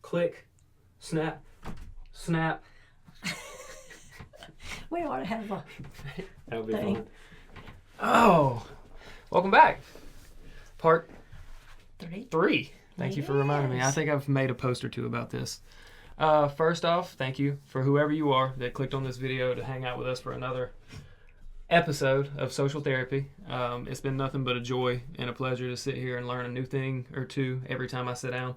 click, snap, snap. We ought to have a That would be thing. fun. Oh, welcome back. Part 3. Thank you for reminding me. I Yes. think I've made a post or two about this. First off, thank you for whoever you are that clicked on this video to hang out with us for another episode of Social Therapy. It's been nothing but a joy and a pleasure to sit here and learn a new thing or two every time I sit down.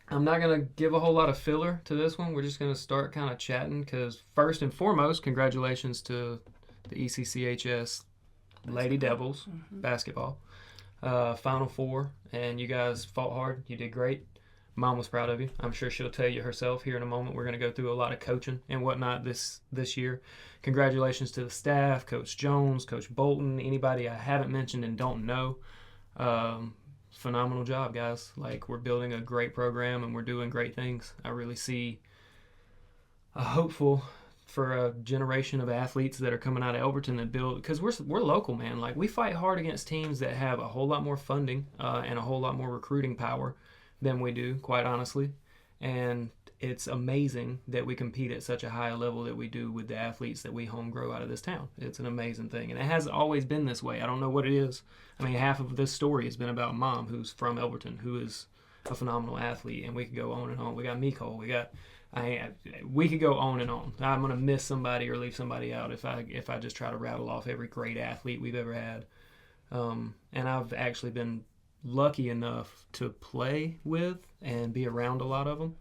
I'm not going to give a whole lot of filler to this one. We're just going to start kind of chatting because first and foremost, congratulations to the ECCHS Lady Devils basketball. Final Four, and you guys fought hard. You did great. Mom was proud of you. I'm sure she'll tell you herself here in a moment. We're going to go through a lot of coaching and whatnot this year. Congratulations to the staff, Coach Jones, Coach Bolton, anybody I haven't mentioned and don't know. Phenomenal job, guys. Like, we're building a great program and we're doing great things. I really see a hopeful for a generation of athletes that are coming out of Elberton that build, because we're local, man. Like, we fight hard against teams that have a whole lot more funding and a whole lot more recruiting power than we do, quite honestly. And it's amazing that we compete at such a high level that we do with the athletes that we home grow out of this town. It's an amazing thing. And it has always been this way. I don't know what it is. I mean, half of this story has been about Mom, who's from Elberton, who is a phenomenal athlete. And we could go on and on. We got Miko. We could go on and on. I'm going to miss somebody or leave somebody out if I just try to rattle off every great athlete we've ever had. And I've actually been lucky enough to play with and be around a lot of them.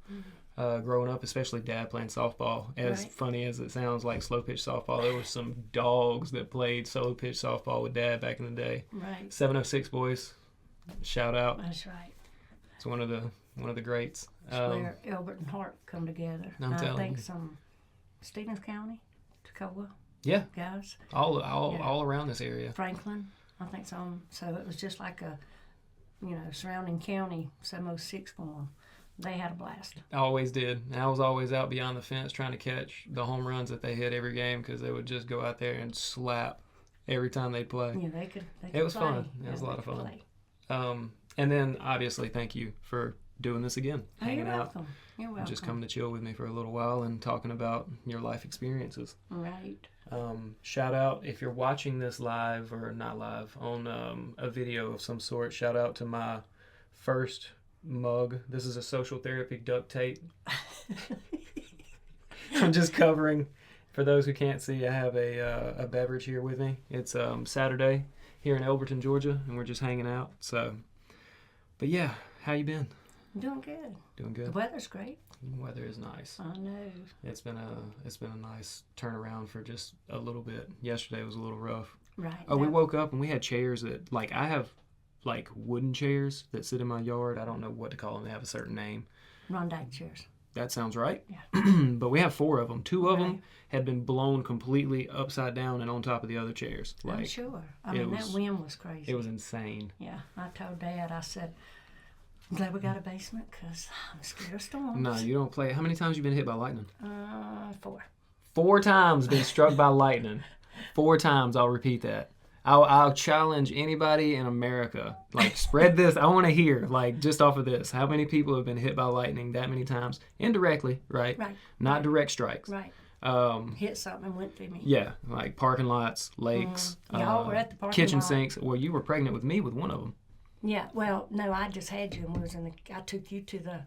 Growing up, especially Dad playing softball. As funny as it sounds, like slow pitch softball, there were some dogs that played solo pitch softball with Dad back in the day. Right. 706 boys, shout out. That's right. It's one of the greats. That's where Albert and Hart come together. I'm telling I think you. some Stevens County, Toccoa Yeah, guys, all around this area. Franklin, I think some. So it was just like a, surrounding county, 706 for them. They had a blast. I always did. And I was always out beyond the fence trying to catch the home runs that they hit every game because they would just go out there and slap every time they'd play. Yeah, they could It was play. fun. It was a lot of fun. Play. And then, obviously, thank you for doing this again. Oh, hanging you're out. welcome. You're welcome. Just coming to chill with me for a little while and talking about your life experiences. Right. Shout out, if you're watching this live or not live, on a video of some sort, shout out to my first mug. This is a Social Therapy duct tape. I'm just covering. For those who can't see, I have a beverage here with me. It's Saturday here in Elberton, Georgia, and we're just hanging out. So, but yeah, how you been? Doing good. Doing The good. weather's great. The weather is nice. I know. It's been a nice turnaround for just a little bit. Yesterday was a little rough. Right. Oh, we woke up and we had chairs that, like, I have like wooden chairs that sit in my yard. I don't know what to call them. They have a certain name. Rondine chairs. That sounds right. Yeah. But we have 4 of them. 2 of them Right. had been blown completely upside down and on top of the other chairs. I'm Like, sure. I mean, that wind was crazy. it was insane. Yeah. I told Dad, I said, I'm glad we got a basement because I'm scared of storms. No, you don't play. How many times you been hit by lightning? 4. 4 times been struck by lightning. 4 times. I'll repeat that. I'll challenge anybody in America. Like, spread this. I want to hear, like, just off of this, how many people have been hit by lightning that many times? Indirectly, right? Right. Not right. direct strikes. Right. Hit something and went through me. Yeah, like parking lots, lakes, Y'all were at the parking kitchen lot. sinks. Well, you were pregnant with me with one of them. Yeah. Well, no, I just had you and I took you to the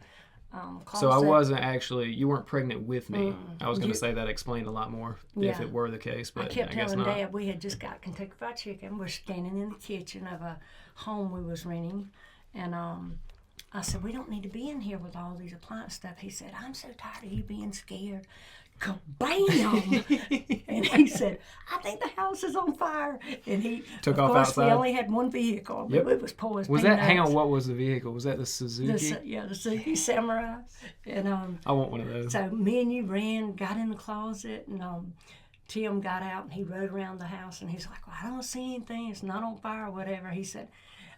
closet. So I wasn't actually, you weren't pregnant with me. Mm. I was going to say that explained a lot more if Yeah. it were the case, but I kept guess telling not. Dad we had just got Kentucky Fried Chicken. We're standing in the kitchen of a home we was renting, and I said, we don't need to be in here with all these appliance stuff. He said, I'm so tired of you being scared. Kabam! And he said, I think the house is on fire. And he Took of off course, outside? we only had one vehicle. Yep. It was poor as Was that, hang on, peanuts. what was the vehicle? Was that the Suzuki? The Suzuki Samurai. And I want one of those. so me and you ran, got in the closet, and Tim got out and he rode around the house and he's like, well, I don't see anything. It's not on fire or whatever. He said,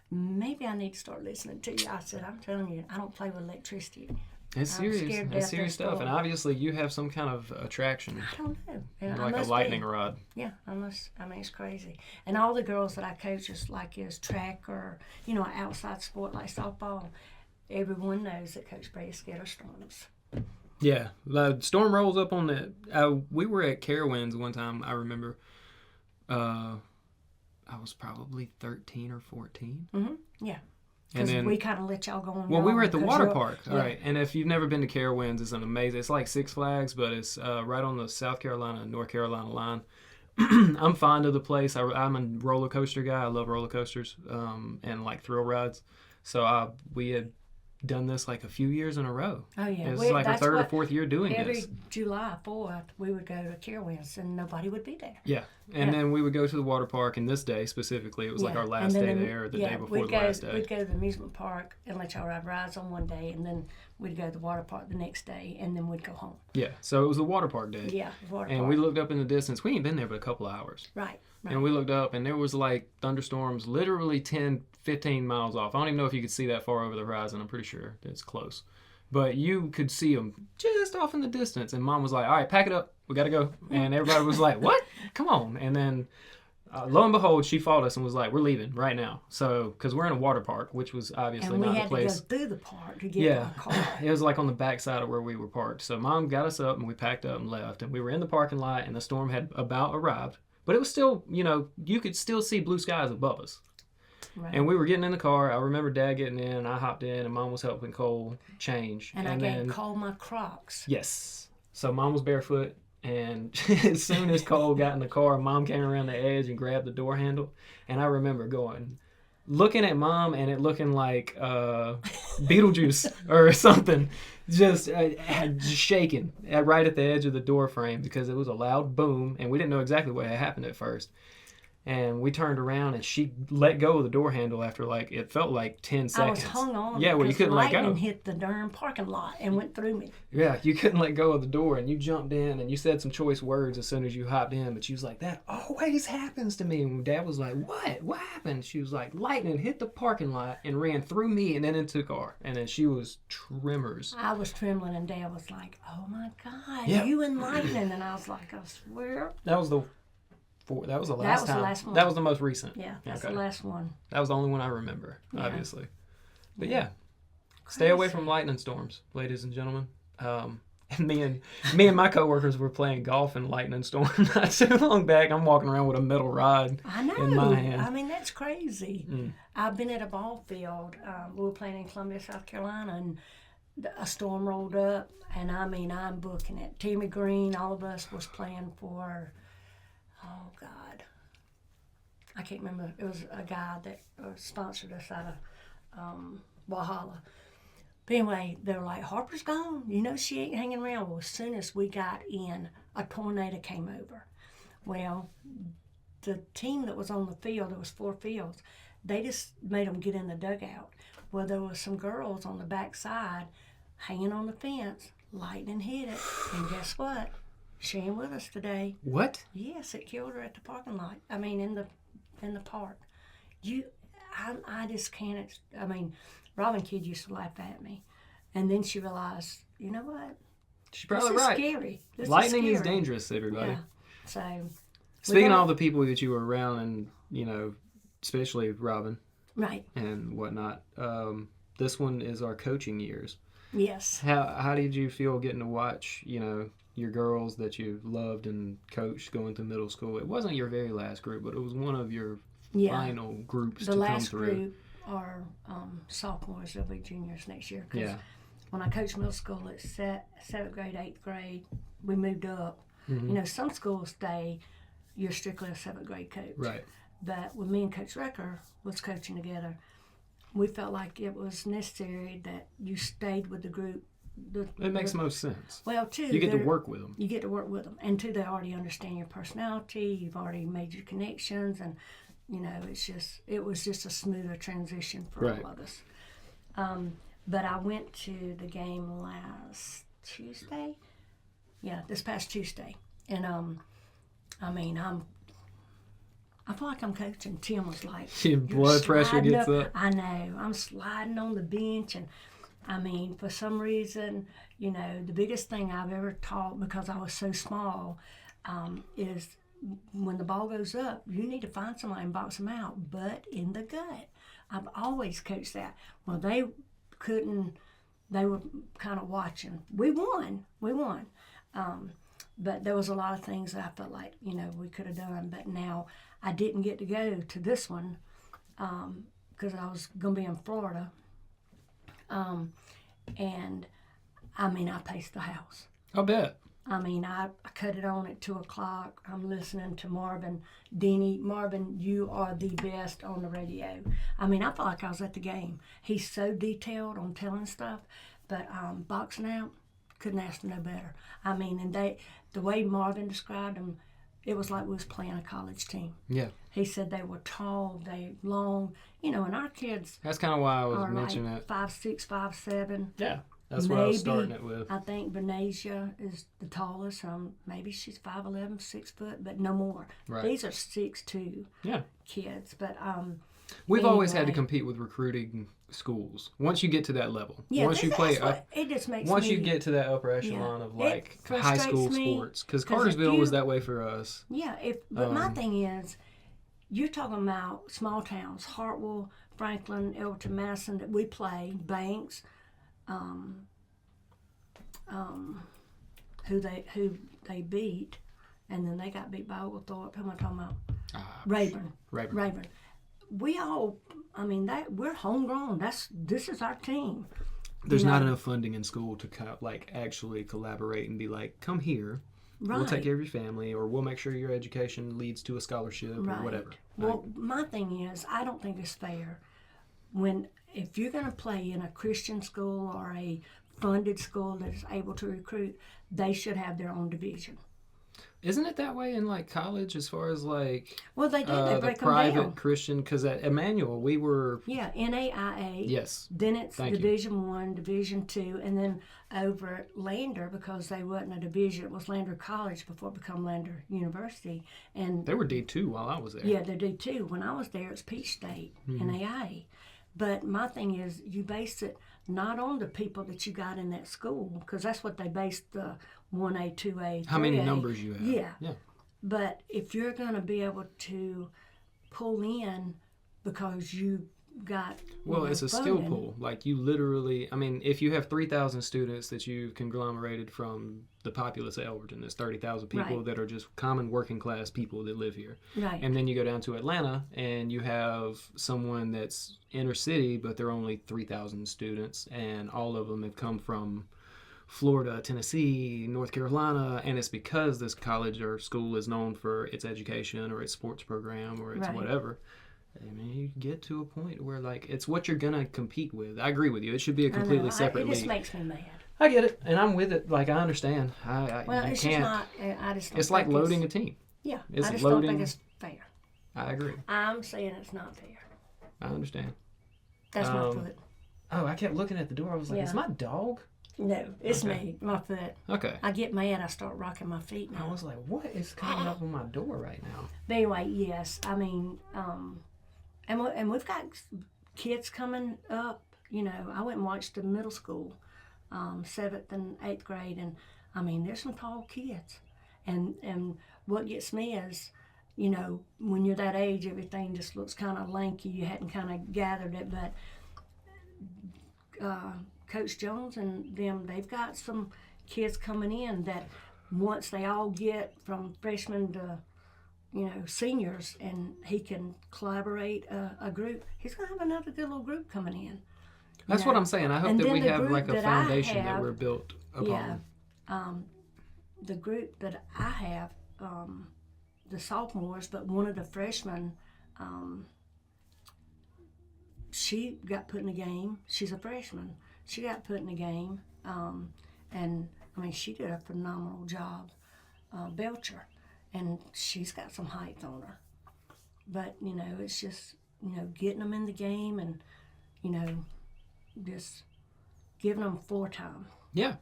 maybe I need to start listening to you. I said, I'm telling you, I don't play with electricity. It's I'm serious. scared to It's death serious of stuff. And storm. obviously you have some kind of attraction. I don't know. You're I like a must lightning be. rod. Yeah, I mean, it's crazy. And all the girls that I coach is track or, outside sport like softball. everyone knows that Coach Bray is scared of storms. Yeah, the storm rolls up on the. We were at Carowinds one time. I remember. I was probably 13 or 14. Mm-hmm. Yeah. And Because then we kind of let y'all go on. well, we were at the water you're- park. All yeah. right, and if you've never been to Carowinds, it's an amazing. It's like Six Flags, but it's right on the South Carolina North Carolina line. I'm fond of the place. I'm a roller coaster guy. I love roller coasters and like thrill rides. So we had done this like a few years in a row. Oh yeah, It's like our that's third or what- fourth year doing Every this. July 4th, we would go to Carowinds and nobody would be there. Yeah, and Yeah. then we would go to the water park. And this day specifically, it was like our last day there, or the day before the last day. We'd go to the amusement park and let y'all ride rides on one day, and then we'd go to the water park the next day, and then we'd go home. Yeah, so it was the water park day. Yeah, water And park. we looked up in the distance. We ain't been there but a couple of hours. Right. And we looked up, and there was like thunderstorms literally 10, 15 miles off. I don't even know if you could see that far over the horizon. I'm pretty sure it's close. But you could see them just off in the distance. And Mom was like, all right, pack it up. We got to go. And everybody was like, what? Come on. And then lo and behold, she fought us and was like, we're leaving right now. So, because we're in a water park, which was obviously And we not the had place. to go through the park to get our car. It was like on the back side of where we were parked. So Mom got us up and we packed up and left. And we were in the parking lot and the storm had about arrived. But it was still, you could still see blue skies above us. Right. And we were getting in the car. I remember Dad getting in and I hopped in and Mom was helping Cole change. And I gave Cole my Crocs. Yes. So Mom was barefoot. And as soon as Cole got in the car, Mom came around the edge and grabbed the door handle. And I remember looking at Mom and it looking like Beetlejuice or something, just shaking right at the edge of the door frame because it was a loud boom and we didn't know exactly what had happened at first. And we turned around and she let go of the door handle after it felt like 10 seconds. I was hung on. Yeah, well, you couldn't let go. Lightning hit the darn parking lot and went through me. Yeah, you couldn't let go of the door and you jumped in and you said some choice words as soon as you hopped in, but she was like, that always happens to me. And Dad was like, what? What happened? She was like, lightning hit the parking lot and ran through me and then into the car. And then she was tremors. I was trembling and Dad was like, oh my God, Yeah. you and lightning. And I was like, I swear. That was the last time. That was the last one. That was the most recent. Yeah, that's the last one. That was the only one I remember, obviously. But yeah, Crazy. stay away from lightning storms, ladies and gentlemen. And me and my coworkers were playing golf in lightning storm not too long back. I'm walking around with a metal rod I know. in my hand. I mean, that's crazy. I've been at a ball field. We were playing in Columbia, South Carolina, and a storm rolled up. And I mean, I'm booking it. Timmy Green, all of us was playing for, oh God, I can't remember. It was a guy that sponsored us out of Walhalla. But anyway, they were like, Harper's gone. She ain't hanging around. Well, as soon as we got in, a tornado came over. Well, the team that was on the field, there was 4 fields, they just made them get in the dugout. Well, there was some girls on the back side hanging on the fence. Lightning hit it. And guess what? She ain't with us today. What? Yes, it killed her at the parking lot. I mean, in the park. I just can't. I mean, Robin Kidd used to laugh at me, and then she realized, you know what? She's probably this is right. Scary. This Lightning is is scary. dangerous, everybody. Yeah. So. Speaking of all the people that you were around, and especially Robin, Right. and whatnot. This one is our coaching years. Yes. How did you feel getting to watch, your girls that you loved and coached going through middle school? It wasn't your very last group, but it was one of your final groups the to come last through. group are sophomores. They'll be juniors next year. 'Cause Yeah. when I coached middle school at 7th grade, 8th grade, we moved up. Mm-hmm. Some schools you're strictly a 7th grade coach. Right. But when me and Coach Recker was coaching together, we felt like it was necessary that you stayed with the group. It makes most sense. Well, too, You get to work with them. You get to work with them, and two, they already understand your personality. You've already made your connections, and it was just a smoother transition for all of us. But I went to the game last Tuesday. Yeah, this past Tuesday, and I feel like I'm coaching. Tim was like, Your blood pressure gets up. I know. I'm sliding on the bench, and for some reason, the biggest thing I've ever taught, because I was so small, is when the ball goes up, you need to find somebody and box them out, but in the gut. I've always coached that. Well, they couldn't. They were kind of watching. We won. But there was a lot of things that I felt like, we could have done. But now I didn't get to go to this one because I was going to be in Florida. And, I paced the house. I'll bet. I cut it on at 2 o'clock. I'm listening to Marvin Denny. Marvin, you are the best on the radio. I felt like I was at the game. He's so detailed on telling stuff. But boxing out, couldn't ask no better. And the way Marvin described them, it was like we was playing a college team. Yeah. He said they were tall, they long, and our kids. That's kind of why I was are mentioning like that. 5'6", 5'7". Yeah. That's what I was starting it with. I think Benasia is the tallest. Maybe she's 5'11", 6 foot, but no more. Right. These are 6'2" kids. But we've always had to compete with recruiting schools. Once you get to that level, once you play, it just makes once me, you get to that upper echelon of like high school me, sports, because Cartersville was that way for us. Yeah, but my thing is, you're talking about small towns, Hartwell, Franklin, Elberton, Madison that we played, Banks. Who they beat, and then they got beat by Oglethorpe. Who am I talking about? Rayburn. We all, we're homegrown. This is our team. There's not enough funding in school to actually collaborate and be like, come here. Right. We'll take care of your family, or we'll make sure your education leads to a scholarship or whatever. Well, my thing is, I don't think it's fair if you're going to play in a Christian school or a funded school that is able to recruit, they should have their own division. Isn't it that way in college as far as well, they do. They break the private them down. Christian? Because at Emmanuel we were NAIA. Yes. Then it's Division I, Division II, and then over at Lander, because they wasn't a division, it was Lander College before it became Lander University, and they were D2 while I was there. Yeah, they're D2. When I was there, it's Peach State, NAIA. But my thing is, you base it not on the people that you got in that school, because that's what they based the 1A, 2A, 3A. How many numbers you have. Yeah. But if you're going to be able to pull in because you got it's a skill pool. You literally, if you have 3,000 students that you've conglomerated from the populace of Elberton, there's 30,000 people that are just common working class people that live here. Right. And then you go down to Atlanta and you have someone that's inner city, but they're only 3,000 students, and all of them have come from Florida, Tennessee, North Carolina, and it's because this college or school is known for its education or its sports program or its whatever. You get to a point where it's what you're gonna compete with. I agree with you. It should be a completely separate league. It just makes me mad. I get it, and I'm with it. I understand. It's just not. I just. Don't it's like loading a team. Yeah, it's I just loading, don't think it's fair. I agree. I'm saying it's not fair. I understand. That's my foot. Oh, I kept looking at the door. I was like, "Is my dog?" No, it's me, my foot. Okay. I get mad, I start rocking my feet now. I was like, what is coming up on my door right now? But anyway, yes, and we've got kids coming up. I went and watched the middle school, 7th and 8th grade, and there's some tall kids. And what gets me is, when you're that age, everything just looks kind of lanky. You hadn't kind of gathered it, but Coach Jones and them, they've got some kids coming in that once they all get from freshmen to, seniors, and he can collaborate a group, he's going to have another good little group coming in. That's what I'm saying. I hope that we have a foundation that we're built upon. Yeah. The group that I have, the sophomores, but one of the freshmen, she got put in a game. She's a freshman. She got put in a game, and she did a phenomenal job, Belcher, and she's got some height on her. But it's just getting them in the game and just giving them floor time. Yeah.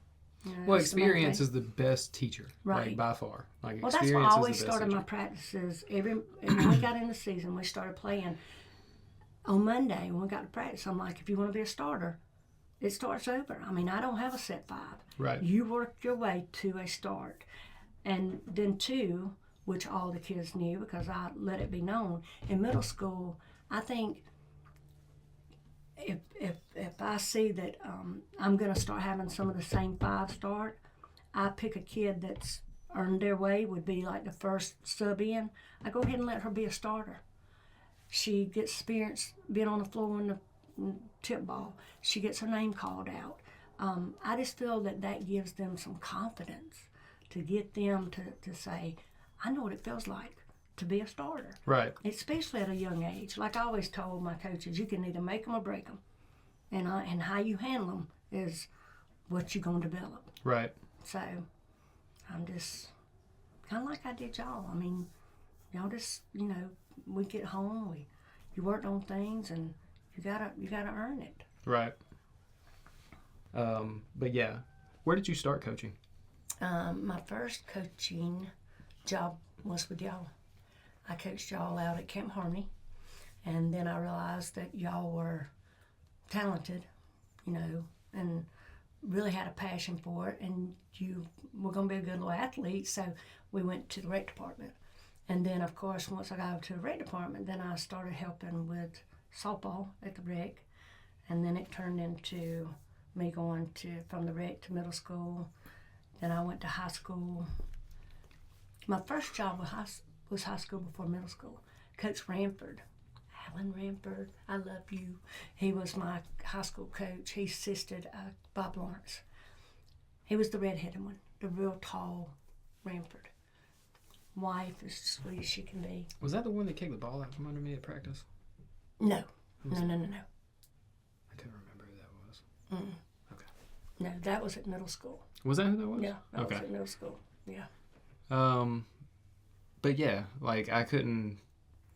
Well, experience is the best teacher, right? By far. Well, that's why I always started my practices. When we got in the season, we started playing. On Monday, when we got to practice, I'm like, if you want to be a starter, it starts over. I don't have a set 5. Right. You work your way to a start. And then 2, which all the kids knew because I let it be known, in middle school, I think if I see that I'm going to start having some of the same 5 start, I pick a kid that's earned their way, would be like the first sub in. I go ahead and let her be a starter. She gets experience being on the floor in the tip ball. She gets her name called out. I just feel that gives them some confidence to get them to say, I know what it feels like to be a starter. Right. Especially at a young age. Like I always told my coaches, you can either make them or break them. And how you handle them is what you're going to develop. Right. So I'm just kind of like I did y'all. I mean, y'all just, we get home, you worked on things, and you gotta earn it. Right. But yeah, where did you start coaching? My first coaching job was with y'all. I coached y'all out at Camp Harmony, and then I realized that y'all were talented, and really had a passion for it, and you were going to be a good little athlete, so we went to the rec department. And then, of course, once I got to the rec department, then I started helping with softball at the rec, and then it turned into me going from the rec to middle school. Then I went to high school. My first job was high school before middle school. Coach Ramford, Alan Ramford, I love you. He was my high school coach. He assisted Bob Lawrence. He was the redheaded one, the real tall Ramford. Wife as sweet as she can be. Was that the one that kicked the ball out from under me at practice? No. No. I couldn't remember who that was. Mm-mm. Okay. No, that was at middle school. Was that who that was? Yeah, that okay. was at middle school. Yeah. But yeah, like I couldn't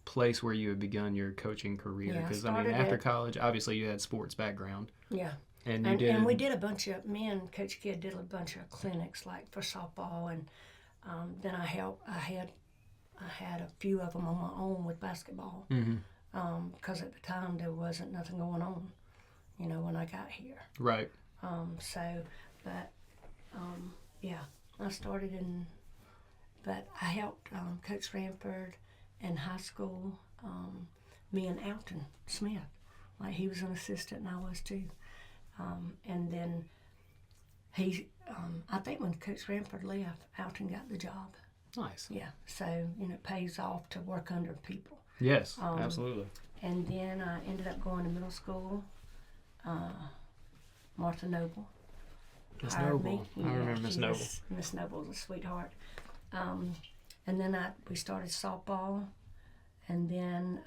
place where you had begun your coaching career because after college, obviously you had sports background. Yeah. And we did me and Coach Kidd did a bunch of clinics like for softball, and then I had a few of them on my own with basketball because at the time there wasn't nothing going on, when I got here. Right. I started but I helped Coach Ramford in high school, me and Alton Smith. Like he was an assistant and I was too. And then I think when Coach Ramford left, Alton got the job. Nice. Yeah, so, it pays off to work under people. Yes, absolutely. And then I ended up going to middle school. Martha Noble. Miss Noble. Me. I remember Miss Noble. Miss Noble was a sweetheart. And then we started softball. And then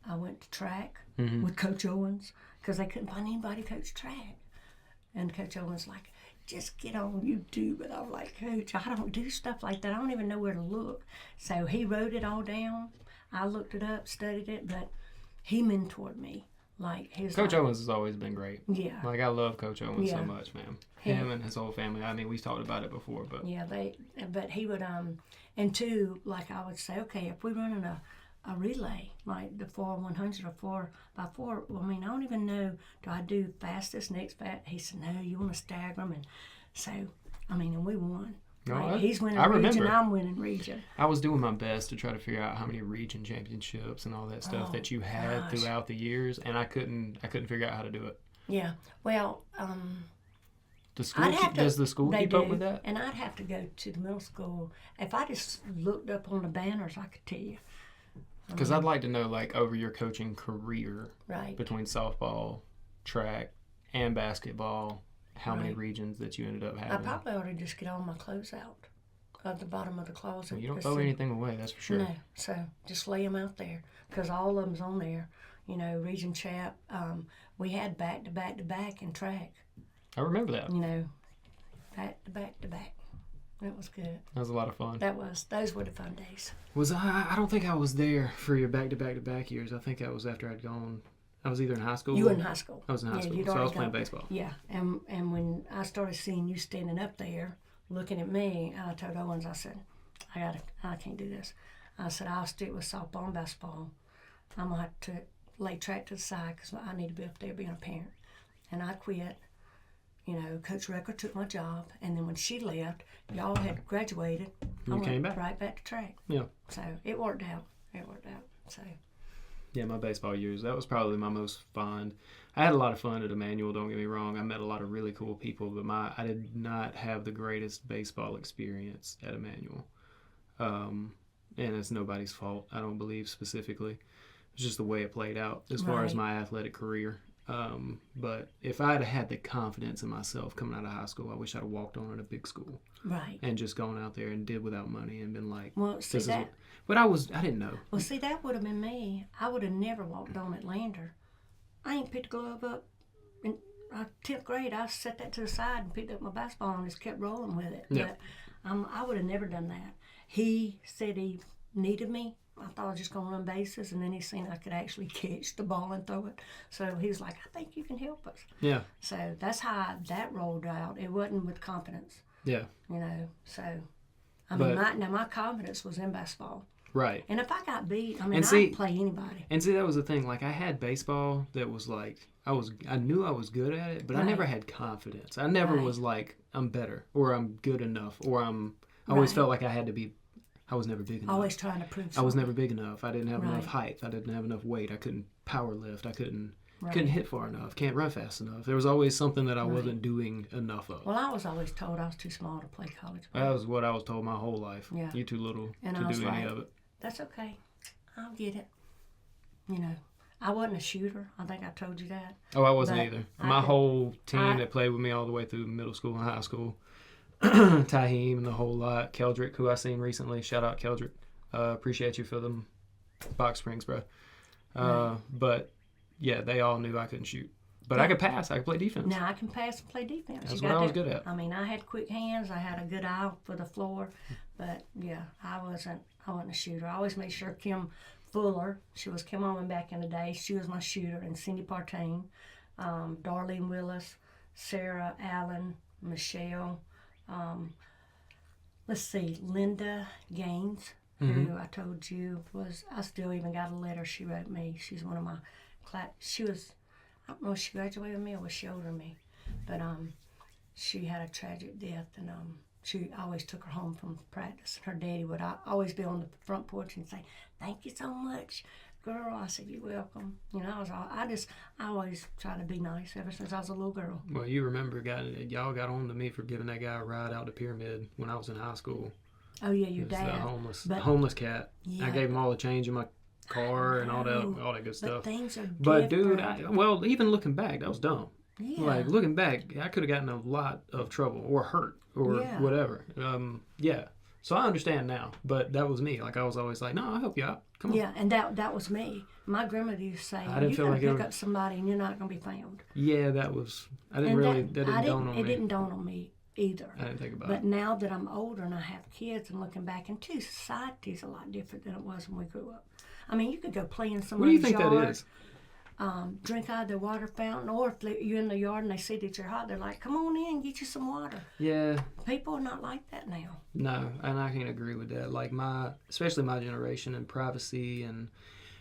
I went to track with Coach Owens because they couldn't find anybody to coach track. And Coach Owens like, just get on YouTube. And I was like, Coach, I don't do stuff like that. I don't even know where to look. So he wrote it all down. I looked it up, studied it, but he mentored me. Coach Owens has always been great. Yeah. Like I love Coach Owens so much, man. Him and his whole family. I mean, we've talked about it before, but yeah, but he would and two, like I would say, okay, if we're running a relay, like the 4x100 or 4x4, well, I mean, I don't even know, do I do fastest, next fast? He said, no, you want to stagger them. And so, I mean, and we won. No, he's winning I region, remember. I'm winning region. I was doing my best to try to figure out how many region championships and all that stuff that you had throughout the years, and I couldn't figure out how to do it. Yeah, well, does the school keep up with that? And I'd have to go to the middle school. If I just looked up on the banners, I could tell you. Because I'd like to know, like, over your coaching career, right, between softball, track, and basketball, how many regions that you ended up having. I probably ought to just get all my clothes out at the bottom of the closet. Well, you don't throw anything away, that's for sure. No, so just lay them out there because all of them's on there. Region chap. We had back to back in track. I remember that. Back to back. That was good. That was a lot of fun. Those were the fun days. I don't think I was there for your back to back years. I think that was after I'd gone. I was either in high school. You were in high school. I was in high school, so I was playing baseball. Yeah, and when I started seeing you standing up there, looking at me, I told Owens, I said, I can't do this. I said, I'll stick with softball and basketball. I'm going to have to lay track to the side because I need to be up there being a parent. And I quit. Coach Recker took my job, and then when she left, y'all had graduated. You came back. Right back to track. Yeah. So it worked out. So. Yeah, my baseball years, that was probably my most fond. I had a lot of fun at Emmanuel, don't get me wrong. I met a lot of really cool people, but I did not have the greatest baseball experience at Emmanuel. And it's nobody's fault, I don't believe specifically. It's just the way it played out as far as my athletic career. But if I'd had the confidence in myself coming out of high school, I wish I'd have walked on at a big school. Right. And just gone out there and did without money and been like, well, see this that. is what, but I didn't know. Well, see, that would have been me. I would have never walked on at Lander. I ain't picked the glove up. In 10th grade, I set that to the side and picked up my basketball and just kept rolling with it. Yeah. But I would have never done that. He said he needed me. I thought I was just going to run bases, and then he seen I could actually catch the ball and throw it. So he was like, I think you can help us. Yeah. So that's how that rolled out. It wasn't with confidence. Yeah. You know, so, I mean, my confidence was in basketball. Right. And if I got beat, I mean, I'd play anybody. And see, that was the thing. Like, I had baseball that was like, I knew I was good at it, but I never had confidence. I never was like, I'm better, or I'm good enough, or I always felt like I had to be. I was never big enough. Always trying to prove something. I was never big enough. I didn't have enough height. I didn't have enough weight. I couldn't power lift. I couldn't hit far enough. Can't run fast enough. There was always something that I wasn't doing enough of. Well, I was always told I was too small to play college ball. That was what I was told my whole life. Yeah. You're too little and to do any of it. That's okay. I'll get it. You know, I wasn't a shooter. I think I told you that. Oh, I wasn't either. My whole team that played with me all the way through middle school and high school, Taheem and the whole lot, Keldrick, who I seen recently. Shout out Keldrick. Appreciate you for them box springs, bro. But yeah, they all knew I couldn't shoot. But I could pass. I could play defense. Now I can pass and play defense. That's what I was good at. I mean, I had quick hands. I had a good eye for the floor. But yeah, I wasn't a shooter. I always made sure Kim Fuller, she was Kim Allman back in the day. She was my shooter, and Cindy Partain, Darlene Willis, Sarah Allen, Michelle. Let's see, Linda Gaines. Who I told you I still even got a letter she wrote me. She's one of my class. She was, I don't know if she graduated with me or was she older than me, but she had a tragic death, and she always took her home from practice. Her daddy would always be on the front porch and say, "Thank you so much, girl." I said, "You're welcome." You know, I always try to be nice ever since I was a little girl. Well, you remember, y'all got on to me for giving that guy a ride out to Pyramid when I was in high school. Oh yeah, your dad. Homeless cat. Yeah. I gave him all the change in my car and all that good stuff. But things are different. But dude, even looking back, that was dumb. Yeah. Like looking back, I could have gotten a lot of trouble or hurt or whatever. Yeah. So I understand now, but that was me. Like I was always like, no, I'll help you out. Come on. Yeah, and that was me. My grandmother used to say, "You're gonna pick up somebody and you're not gonna be found." Yeah, that didn't dawn on me. It didn't dawn on me either. I didn't think about it. But now that I'm older and I have kids and looking back, and too, society's a lot different than it was when we grew up. I mean, you could go play in somebody's yard. What do you think that is? Drink out of their water fountain, or if you're in the yard and they see that you're hot, they're like, "Come on in, get you some water." Yeah. People are not like that now. No, and I can agree with that. Like especially my generation and privacy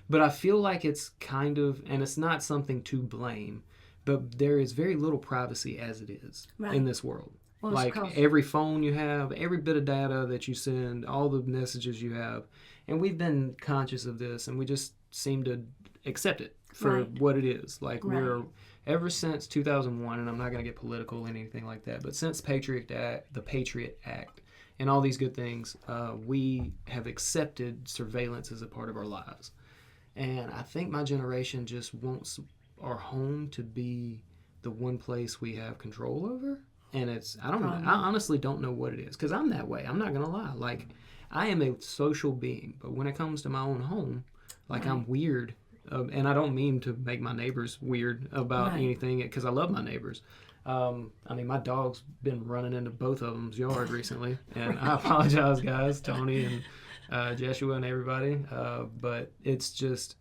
but I feel like it's kind of, and it's not something to blame, but there is very little privacy as it is in this world. Well, like every phone you have, every bit of data that you send, all the messages you have, and we've been conscious of this, and we just seem to accept it for what it is. Like we're ever since 2001, and I'm not going to get political or anything like that, but since the Patriot Act, and all these good things, we have accepted surveillance as a part of our lives. And I think my generation just wants our home to be the one place we have control over. And I honestly don't know what it is, because I'm that way. I'm not going to lie. Like, I am a social being, but when it comes to my own home, like I'm weird. And I don't mean to make my neighbors weird about anything, because I love my neighbors. I mean, my dog's been running into both of them's yard recently, and I apologize, guys, Tony and Jeshua and everybody. But it's just,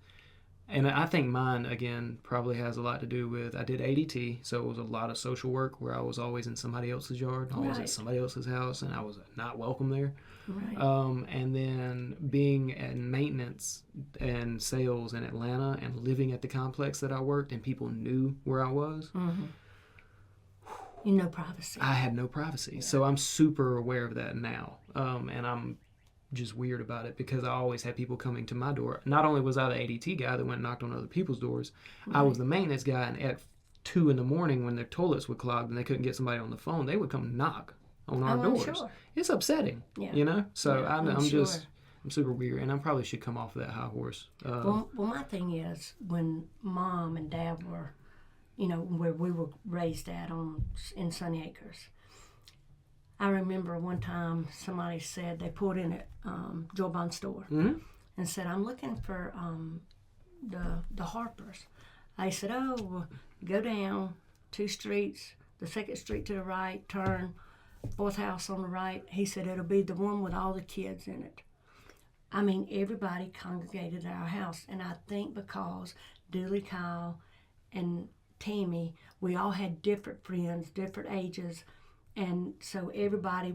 and I think mine, again, probably has a lot to do with, I did ADT, so it was a lot of social work where I was always in somebody else's yard, always at somebody else's house, and I was not welcome there. Right. And then being in maintenance and sales in Atlanta and living at the complex that I worked, and people knew where I was. Mm-hmm. No privacy. I had no privacy. Yeah. So I'm super aware of that now. And I'm just weird about it because I always had people coming to my door. Not only was I the ADT guy that went and knocked on other people's doors, I was the maintenance guy, and at 2 a.m. when their toilets were clogged and they couldn't get somebody on the phone, they would come knock on our doors. Sure. It's upsetting, So Yeah, I'm super weird, and I probably should come off of that high horse. Well, my thing is, when Mom and Dad were, where we were raised at in Sunny Acres, I remember one time somebody said they pulled in at Joe Bond's store and said, "I'm looking for the Harpers." I said, "Oh, well, go down 2 streets, the 2nd street to the right, turn, 4th house on the right." He said, "It'll be the one with all the kids in it." I mean, everybody congregated at our house, and I think because Dooley, Kyle, and Tammy, we all had different friends, different ages, and so everybody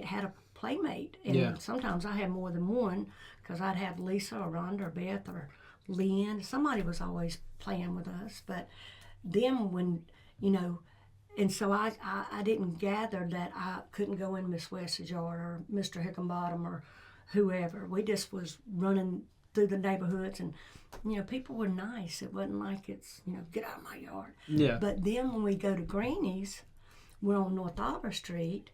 had a playmate. And sometimes I had more than one, because I'd have Lisa or Rhonda or Beth or Lynn. Somebody was always playing with us. But then when, and so I didn't gather that I couldn't go in Miss West's yard or Mr. Hickenbottom or whoever. We just was running through the neighborhoods, and people were nice. It wasn't like it's get out of my yard. Yeah. But then when we go to Greenie's, we're on North Oliver Street,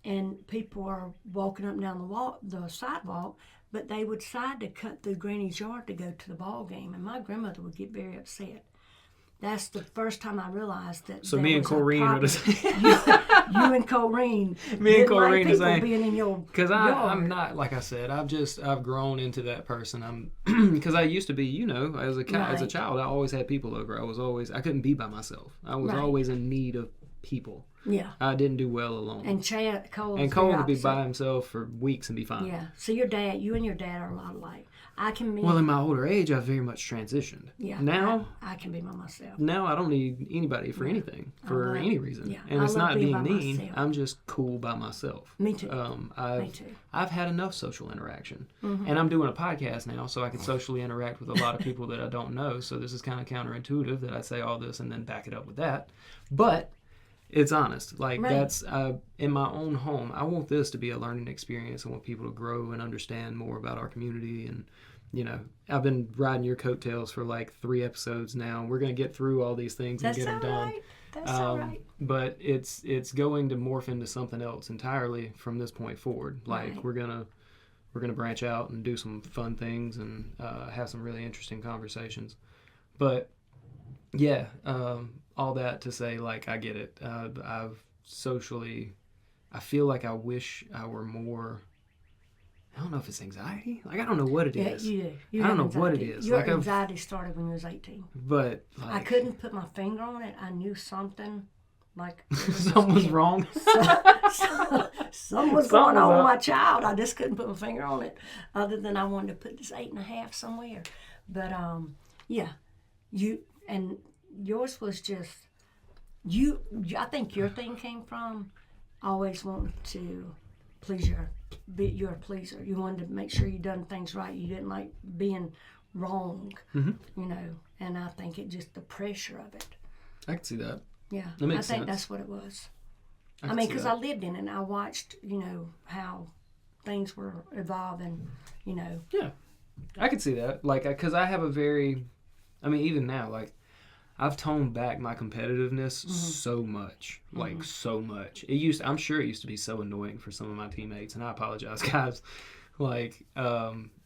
and people are walking up and down the sidewalk, but they would decide to cut through Greenie's yard to go to the ball game, and my grandmother would get very upset. That's the first time I realized that. So me and Corrine are the same. You and Corine. Me and Corine the same. same. Being in your because I'm not, like I said, I've grown into that person. Because I used to be, as a child, I always had people over. I couldn't be by myself. I was always in need of people. Yeah. I didn't do well alone. And Cole would be by himself for weeks and be fine. Yeah. So you and your dad are a lot alike. Well, in my older age, I've very much transitioned. Yeah. Now I can be by myself. Now I don't need anybody for anything, for any reason. Yeah. And it's not being mean. Myself. I'm just cool by myself. Me too. Me too. I've had enough social interaction. Mm-hmm. And I'm doing a podcast now, so I can socially interact with a lot of people that I don't know. So this is kind of counterintuitive that I say all this and then back it up with that. But it's honest. That's in my own home. I want this to be a learning experience. I want people to grow and understand more about our community. And, I've been riding your coattails for 3 episodes now. We're going to get through all these things and get them done. That's all right. But it's going to morph into something else entirely from this point forward. We're gonna branch out and do some fun things and have some really interesting conversations. But yeah. All that to say, I get it. I feel like I wish I were more, I don't know if it's anxiety. I don't know what it is. You do. I don't know what it is. Your anxiety started when you was 18. But, I couldn't put my finger on it. I knew something, something was wrong. Something was going on with my child. I just couldn't put my finger on it, other than I wanted to put this 8.5 somewhere. But, yours was just, I think your thing came from always wanting to please you're a pleaser. You wanted to make sure you done things right. You didn't like being wrong, and I think it just the pressure of it. I can see that. Yeah, that makes I think sense. That's what it was. Because I lived in it and I watched, how things were evolving, Yeah, I could see that. Because I have a very, even now, I've toned back my competitiveness so much, so much. I'm sure it used to be so annoying for some of my teammates, and I apologize, guys.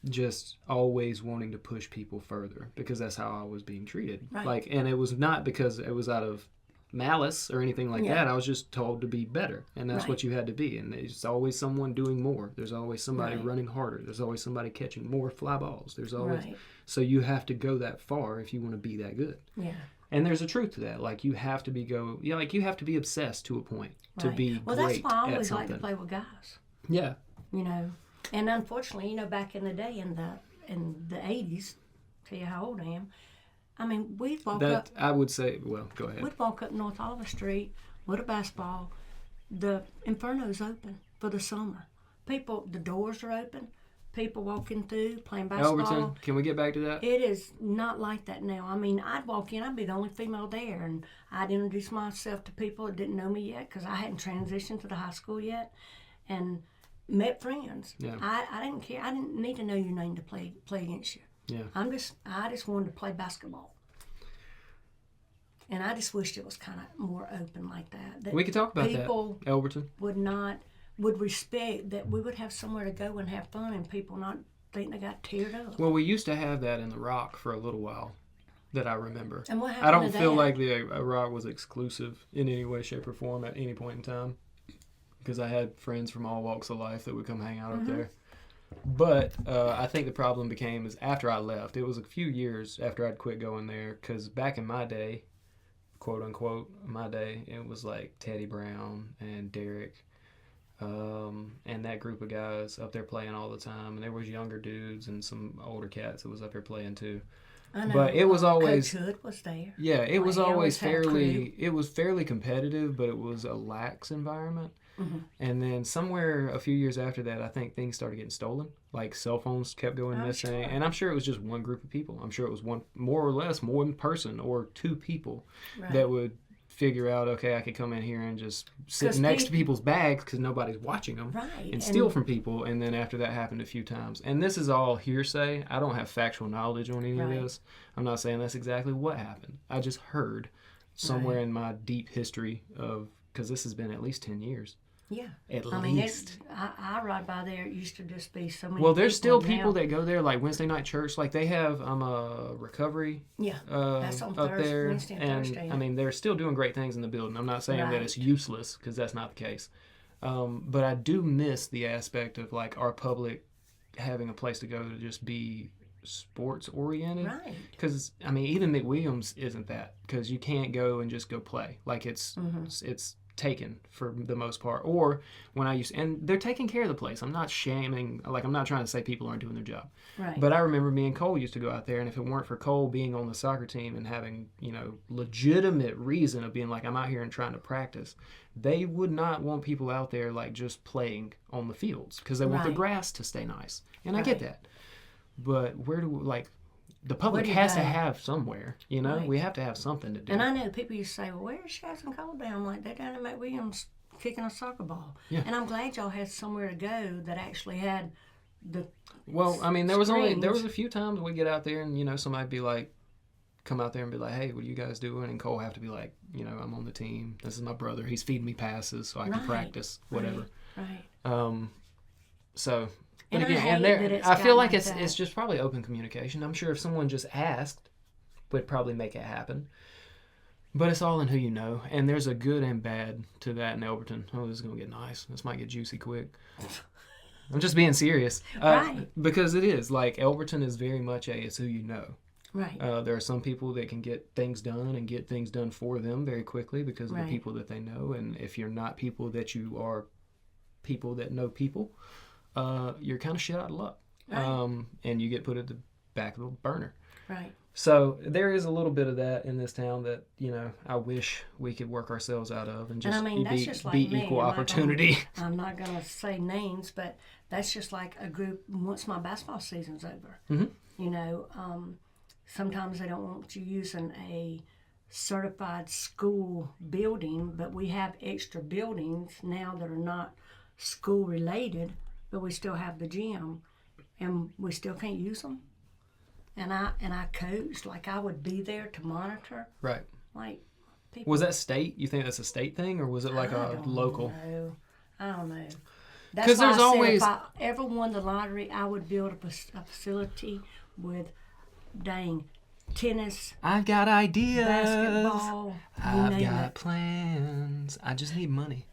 Just always wanting to push people further because that's how I was being treated. Right. And it was not because it was out of malice or anything like that. I was just told to be better, and that's what you had to be. And there's always someone doing more. There's always somebody running harder. There's always somebody catching more fly balls. There's always so you have to go that far if you want to be that good. Yeah. And there's a truth to that. You have to be you have to be obsessed to a point to be great at something. Well, that's why I always like to play with guys. Yeah. And unfortunately, back in the day in the 80s, tell you how old I am. We'd walk up. I would say, well, go ahead. We'd walk up North Oliver Street with a basketball. The Inferno's open for the summer. The doors are open. People walking through, playing basketball. Elberton, can we get back to that? It is not like that now. I'd walk in, I'd be the only female there, and I'd introduce myself to people that didn't know me yet because I hadn't transitioned to the high school yet. And met friends. Yeah. I didn't care. I didn't need to know your name to play against you. Yeah. I just wanted to play basketball. And I just wished it was kind of more open like that. We could talk about that. People Elberton would respect that we would have somewhere to go and have fun, and people not think they got teared up. Well, we used to have that in the Rock for a little while, that I remember. And what happened I don't to feel that? like the Rock was exclusive in any way, shape, or form at any point in time, because I had friends from all walks of life that would come hang out up there. But I think the problem became is after I left. It was a few years after I'd quit going there, because back in my day, quote unquote, my day, it was like Teddy Brown and Derek, and that group of guys up there playing all the time. And there was younger dudes and some older cats that was up there playing too. I know, But it was always Coach Hood was there. Yeah, it was He always had a crew. fairly competitive, but it was a lax environment. And then somewhere a few years after that, I think things started getting stolen. Like cell phones kept going missing, sure. and I'm sure it was just one group of people. I'm sure it was one, more or less, one person or two people Right. that would figure out, okay, I could come in here and just sit 'Cause next to people's bags because nobody's watching them, Right. and steal from people. And then after that happened a few times, and this is all hearsay. I don't have factual knowledge on any of Right. this. I'm not saying that's exactly what happened. I just heard somewhere in my deep history of, because this has been at least 10 years. Yeah. At I mean, least. I ride by there. It used to just be so many. Well, there's still people now. that go there, like Wednesday night church. Like they have a recovery Yeah. That's on up Thursday, there, Wednesday and and Thursday. I mean they're still doing great things in the building. I'm not saying that Right. it's useless, because that's not the case. But I do miss the aspect of like our public having a place to go to just be sports oriented. Right. Because I mean, even McWilliams isn't that, because you can't go and just go play. Like it's taken for the most part. Or when I used, and they're taking care of the place. I'm not shaming, like I'm not trying to say people aren't doing their job. Right. But I remember me and Cole used to go out there, and if it weren't for Cole being on the soccer team and having, legitimate reason of being like, I'm out here and trying to practice, they would not want people out there like just playing on the fields, because they want the Right. grass to stay nice. And I Right. get that. But where do, like, the public do you has to go? have somewhere, Right. We have to have something to do. And I know people used to say, well, where's Shaz and Cole down? I'm like, they're down at McWilliams kicking a soccer ball. Yeah. And I'm glad y'all had somewhere to go that actually had the Well, I mean, there was screens. a few times we get out there and, somebody be like, come out there and be like, hey, what are you guys doing? And Cole have to be like, I'm on the team. This is my brother. He's feeding me passes so I can Right. practice, whatever. Right. So, but And I again, hate and that there, it's I feel gotten like like it's that. just probably open communication. I'm sure if someone just asked, would probably make it happen. But it's all in who you know, and there's a good and bad to that in Elberton. Oh, this is gonna get nice. This might get juicy quick. I'm just being serious, Right. because it is like Elberton is very much it's who you know. Right. There are some people that can get things done and get things done for them very quickly because of Right. the people that they know. And if you're not people that you are people that know people, you're kind of shit out of luck. Right. And you get put at the back of the burner. Right. So there is a little bit of that in this town that, I wish we could work ourselves out of and just And I mean, that's be, just like be me. equal I'm not opportunity. I'm not going to say names, but that's just like a group once my basketball season's over. Mhm. Sometimes they don't want you using a certified school building, but we have extra buildings now that are not school related, but we still have the gym, and we still can't use them. And I coached, like I would be there to monitor, Right. like people. Was that state? You think that's a state thing, or was it like I a don't local? know. I don't know. 'Cause That's why there's I said always- if I ever won the lottery, I would build a facility with, tennis, I've got ideas. basketball, you I've name got it. plans. I just need money.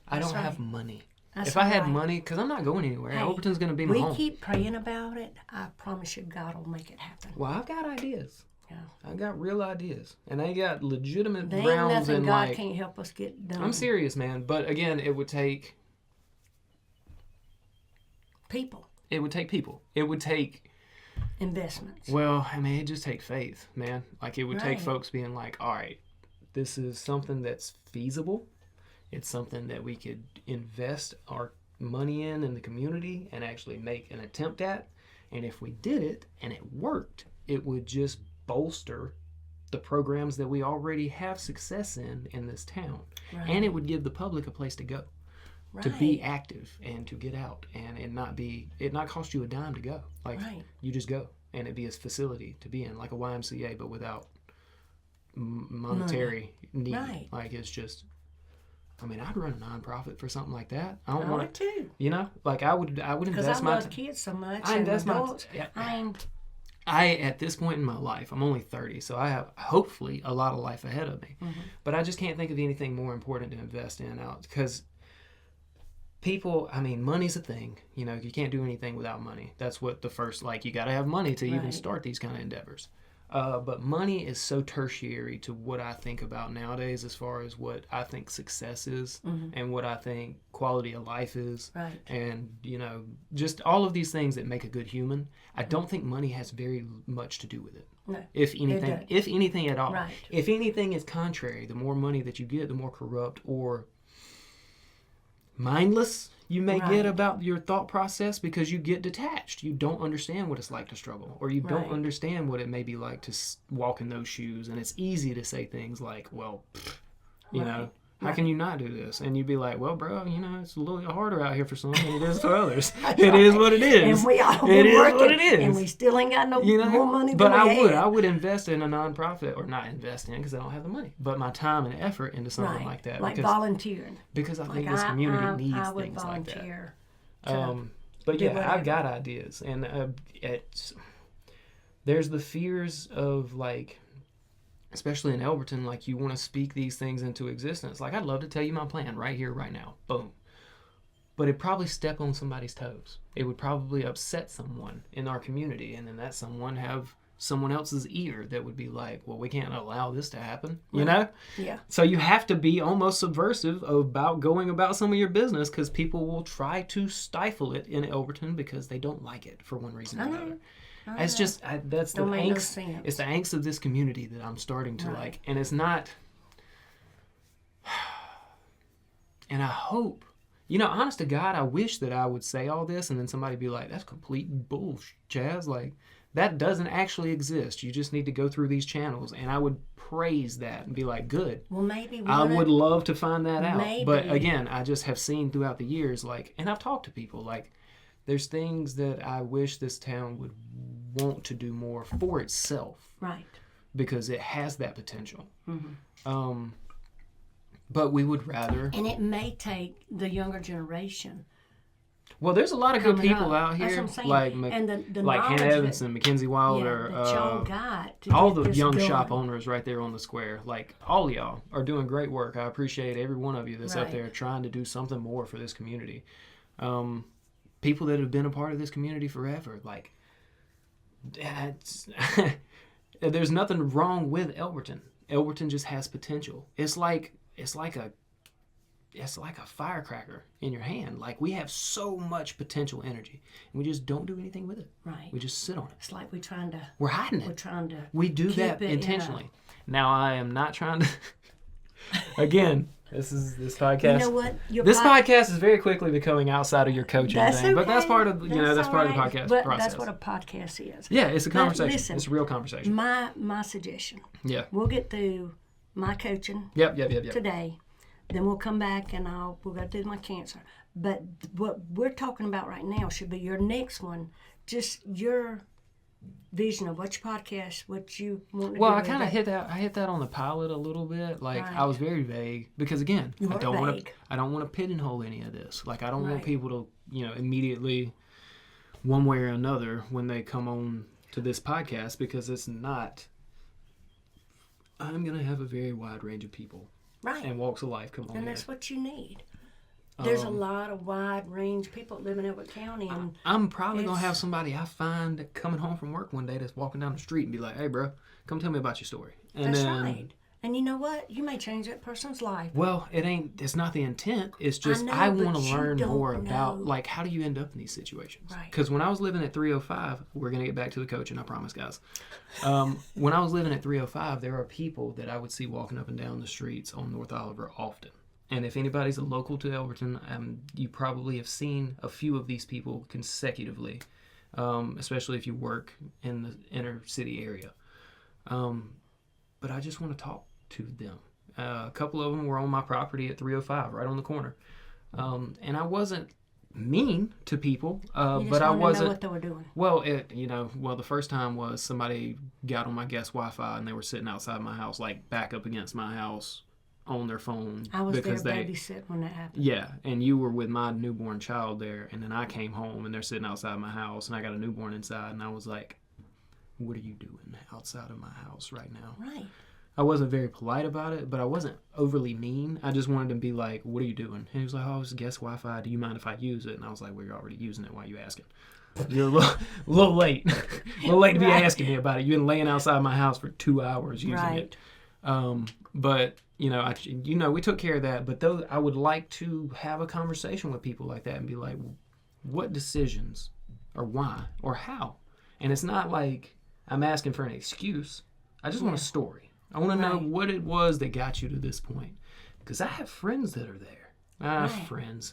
I That's don't have right. money. That's If I had right. money, because I'm not going anywhere. Hey, Overton's going to be my we home. keep praying about it. I promise you, God will make it happen. Well, I've got ideas. Yeah. I got real ideas, and I got legitimate There ain't grounds nothing and God like. can't help us get done. I'm serious, man. But again, it would take People, people. It would take. investments. Well, I mean, it just take faith, man. Like it would take Right. folks being like, all right, this is something that's feasible. It's something that we could invest our money in the community and actually make an attempt at. And if we did it and it worked, it would just bolster the programs that we already have success in this town. Right. And it would give the public a place to go. to be active and to get out and it not cost you a dime to go. Like you just go and it'd be a facility to be in, like a YMCA, but without monetary need. Like it's just, I mean, I'd run a nonprofit for something like that. I would too. You know, like I would invest my because I love kids so much. I invest my adults. I at this point in my life, I'm only 30, so I have hopefully a lot of life ahead of me. But I just can't think of anything more important to invest in out, because people, I mean, money's a thing. You know, you can't do anything without money. That's what the first, like, you got to have money to even start these kind of endeavors. But money is so tertiary to what I think about nowadays as far as what I think success is and what I think quality of life is. And, you know, just all of these things that make a good human. I don't think money has very much to do with it. No, if anything at all. If anything is contrary, the more money that you get, the more corrupt or mindless you may get about your thought process, because you get detached. You don't understand what it's like to struggle, or you don't understand what it may be like to walk in those shoes. And it's easy to say things like, well, you know, how can you not do this? And you'd be like, well, bro, you know, it's a little harder out here for some than it is for others. It is what it is. And we all it is working, what it is. And we still ain't got no more money but than we had. I would invest in a nonprofit, or not invest in because I don't have the money, but my time and effort into something like that. Like volunteering. Because I think this community needs things like that. But yeah, I've got ideas, and there's the fears of, like, especially in Elberton, like, you want to speak these things into existence. Like, I'd love to tell you my plan right here, right now. Boom. But it'd probably step on somebody's toes. It would probably upset someone in our community, and then that someone have someone else's ear that would be like, well, we can't allow this to happen, you know? Yeah. So you have to be almost subversive about going about some of your business, because people will try to stifle it in Elberton because they don't like it for one reason or another. It's just, that's the angst. No, it's the angst of this community that I'm starting to like. And it's not, and I hope, you know, honest to God, I wish that I would say all this and then somebody be like, that's complete bullshit, Chaz. Like, that doesn't actually exist. You just need to go through these channels. And I would praise that and be like, good. Well, maybe I would love to find that out. But again, I just have seen throughout the years, like, and I've talked to people, like, there's things that I wish this town would want to do more for itself. Right. Because it has that potential. But we would rather... And it may take the younger generation. Well, there's a lot of good people out here, like Hannah Evanson, Mackenzie Wilder, y'all got all the young shop owners right there on the square. Like, all of y'all are doing great work. I appreciate every one of you that's up there trying to do something more for this community. People that have been a part of this community forever, like, there's nothing wrong with Elberton. Elberton just has potential. It's like a firecracker in your hand. Like, we have so much potential energy, and we just don't do anything with it. Right. We just sit on it. It's like we're hiding it. We do that intentionally. Now, I am not trying to. Again, this podcast. You know what? This podcast is very quickly becoming outside of your coaching thing, okay. But that's part of that's part of the podcast but process. That's what a podcast is. Yeah, it's a conversation. Listen, it's a real conversation. My suggestion. Yeah. We'll get through my coaching. Yep. Today. Then we'll come back and we'll go do my cancer. But what we're talking about right now should be your next one. Just your vision of what your podcast, what you want to do. Well, I kind of hit that on the pilot a little bit. Like, I was very vague because, again, I don't want to pigeonhole any of this. Like, I don't want people to, immediately, one way or another, when they come on to this podcast, because it's not. I'm gonna have a very wide range of people. Right. And walks of life come on. And that's what you need. There's a lot of wide range people that live in Elbert County. And I'm probably going to have somebody I find coming home from work one day that's walking down the street and be like, hey, bro, come tell me about your story. And that's right. And you know what? You may change that person's life. Well, it's not the intent. It's just I want to learn more about, like, how do you end up in these situations? Right. Because when I was living at 305, we're going to get back to the coaching, I promise, guys. When I was living at 305, there are people that I would see walking up and down the streets on North Oliver often. And if anybody's local to Elberton, you probably have seen a few of these people consecutively, especially if you work in the inner city area. But I just want to talk to them. A couple of them were on my property at 305, right on the corner. And I wasn't mean to people, You just but I wanted to know wasn't. what they were doing. Well, the first time was somebody got on my guest Wi-Fi and they were sitting outside my house, like back up against my house on their phone. I was there because babysitting when that happened. Yeah, and you were with my newborn child there, and then I came home and they're sitting outside my house and I got a newborn inside, and I was like, what are you doing outside of my house right now? Right. I wasn't very polite about it, but I wasn't overly mean. I just wanted to be like, what are you doing? And he was like, oh, it's guest Wi-Fi. Do you mind if I use it? And I was like, well, you're already using it. Why are you asking? You're a little late. A little late to be asking me about it. You've been laying outside my house for 2 hours using it. But, we took care of that. But though I would like to have a conversation with people like that and be like, what decisions or why or how? And it's not like I'm asking for an excuse. I just want a story. I want to know what it was that got you to this point. Because I have friends that are there. Friends.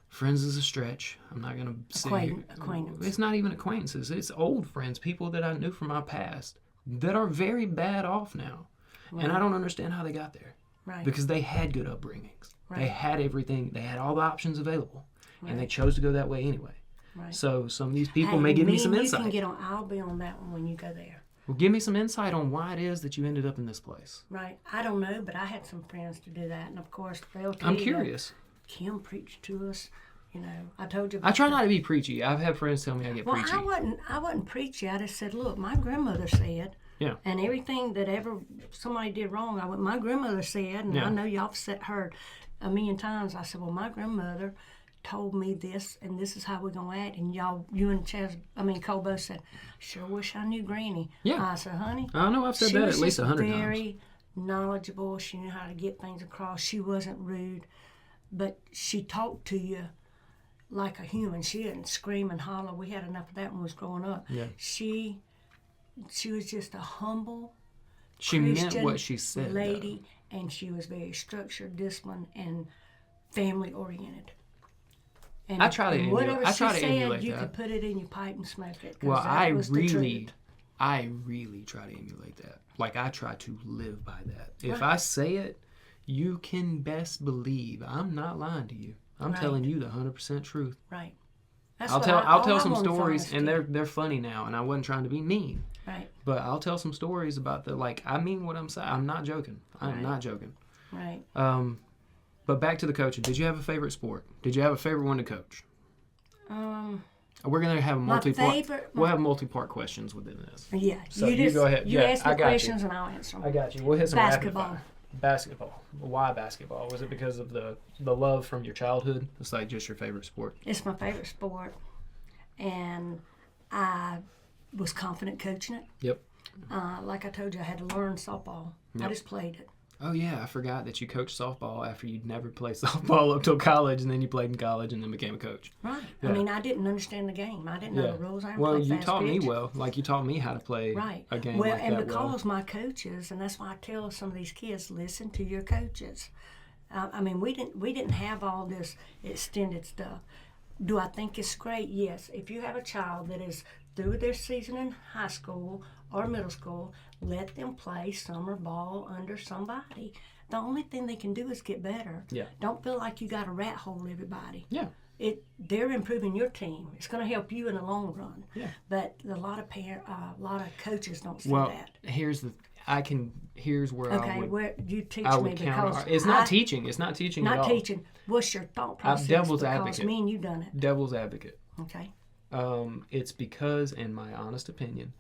Friends is a stretch. I'm not going to say... Acquaintance. It's not even acquaintances. It's old friends, people that I knew from my past that are very bad off now. Right. And I don't understand how they got there. Right. Because they had good upbringings. Right. They had everything. They had all the options available. Right. And they chose to go that way anyway. Right. So some of these people may give me some insight. I'll be on that one when you go there. Well, give me some insight on why it is that you ended up in this place. Right. I don't know, but I had some friends to do that. And, of course, they'll tell I'm you curious. Kim preached to us. I told you. I try not to be preachy. I've had friends tell me I get preachy. I wasn't preachy. I just said, look, my grandmother said. Yeah. And everything that ever somebody did wrong, my grandmother said, and I know y'all heard a million times, I said, well, my grandmother told me this, and this is how we're going to act. And you and Cole both said, sure wish I knew Granny. Yeah. I said, honey. I know I've said that at least 100 times. She was very knowledgeable. She knew how to get things across. She wasn't rude, but she talked to you like a human. She didn't scream and holler. We had enough of that when we was growing up. Yeah. She was just a humble She Christian meant what she said, lady, and she was very structured, disciplined, and family oriented. And I try to whatever emulate said, you that. could put it in your pipe and smoke it. Well, I really try to emulate that. Like, I try to live by that. If I say it, you can best believe I'm not lying to you. I'm telling you the 100% truth. Right. I'll tell some stories, and they're funny now, and I wasn't trying to be mean. Right. But I'll tell some stories about I mean what I'm saying. I'm not joking. I'm not joking. Right. But back to the coaching. Did you have a favorite sport? Did you have a favorite one to coach? We're gonna have we'll have multi-part questions within this. Yeah. So you go ahead. You ask me questions and I'll answer them. I got you. We'll hit some basketball. rapid fire. Basketball. Why basketball? Was it because of the love from your childhood? It's like just your favorite sport. It's my favorite sport, and I was confident coaching it. Yep. Like I told you, I had to learn softball. Yep. I just played it. Oh, yeah. I forgot that you coached softball after you'd never played softball up till college, and then you played in college and then became a coach. Right. Yeah. I mean, I didn't understand the game. I didn't know the rules. You taught me well. Like, you taught me how to play a game like that well. And because my coaches, and that's why I tell some of these kids, listen to your coaches. I mean, we didn't have all this extended stuff. Do I think it's great? Yes. If you have a child that is through their season in high school or middle school, let them play summer ball under somebody. The only thing they can do is get better. Yeah. Don't feel like you got to rat hole everybody. Yeah. They're improving your team. It's going to help you in the long run. Yeah. But a lot of coaches don't see that. Here's where I would. Where you teach I me would because it's not teaching. It's not teaching at all. Not teaching. What's your thought process? Devil's because advocate. Me and you done it. Devil's advocate. Okay. It's because, in my honest opinion,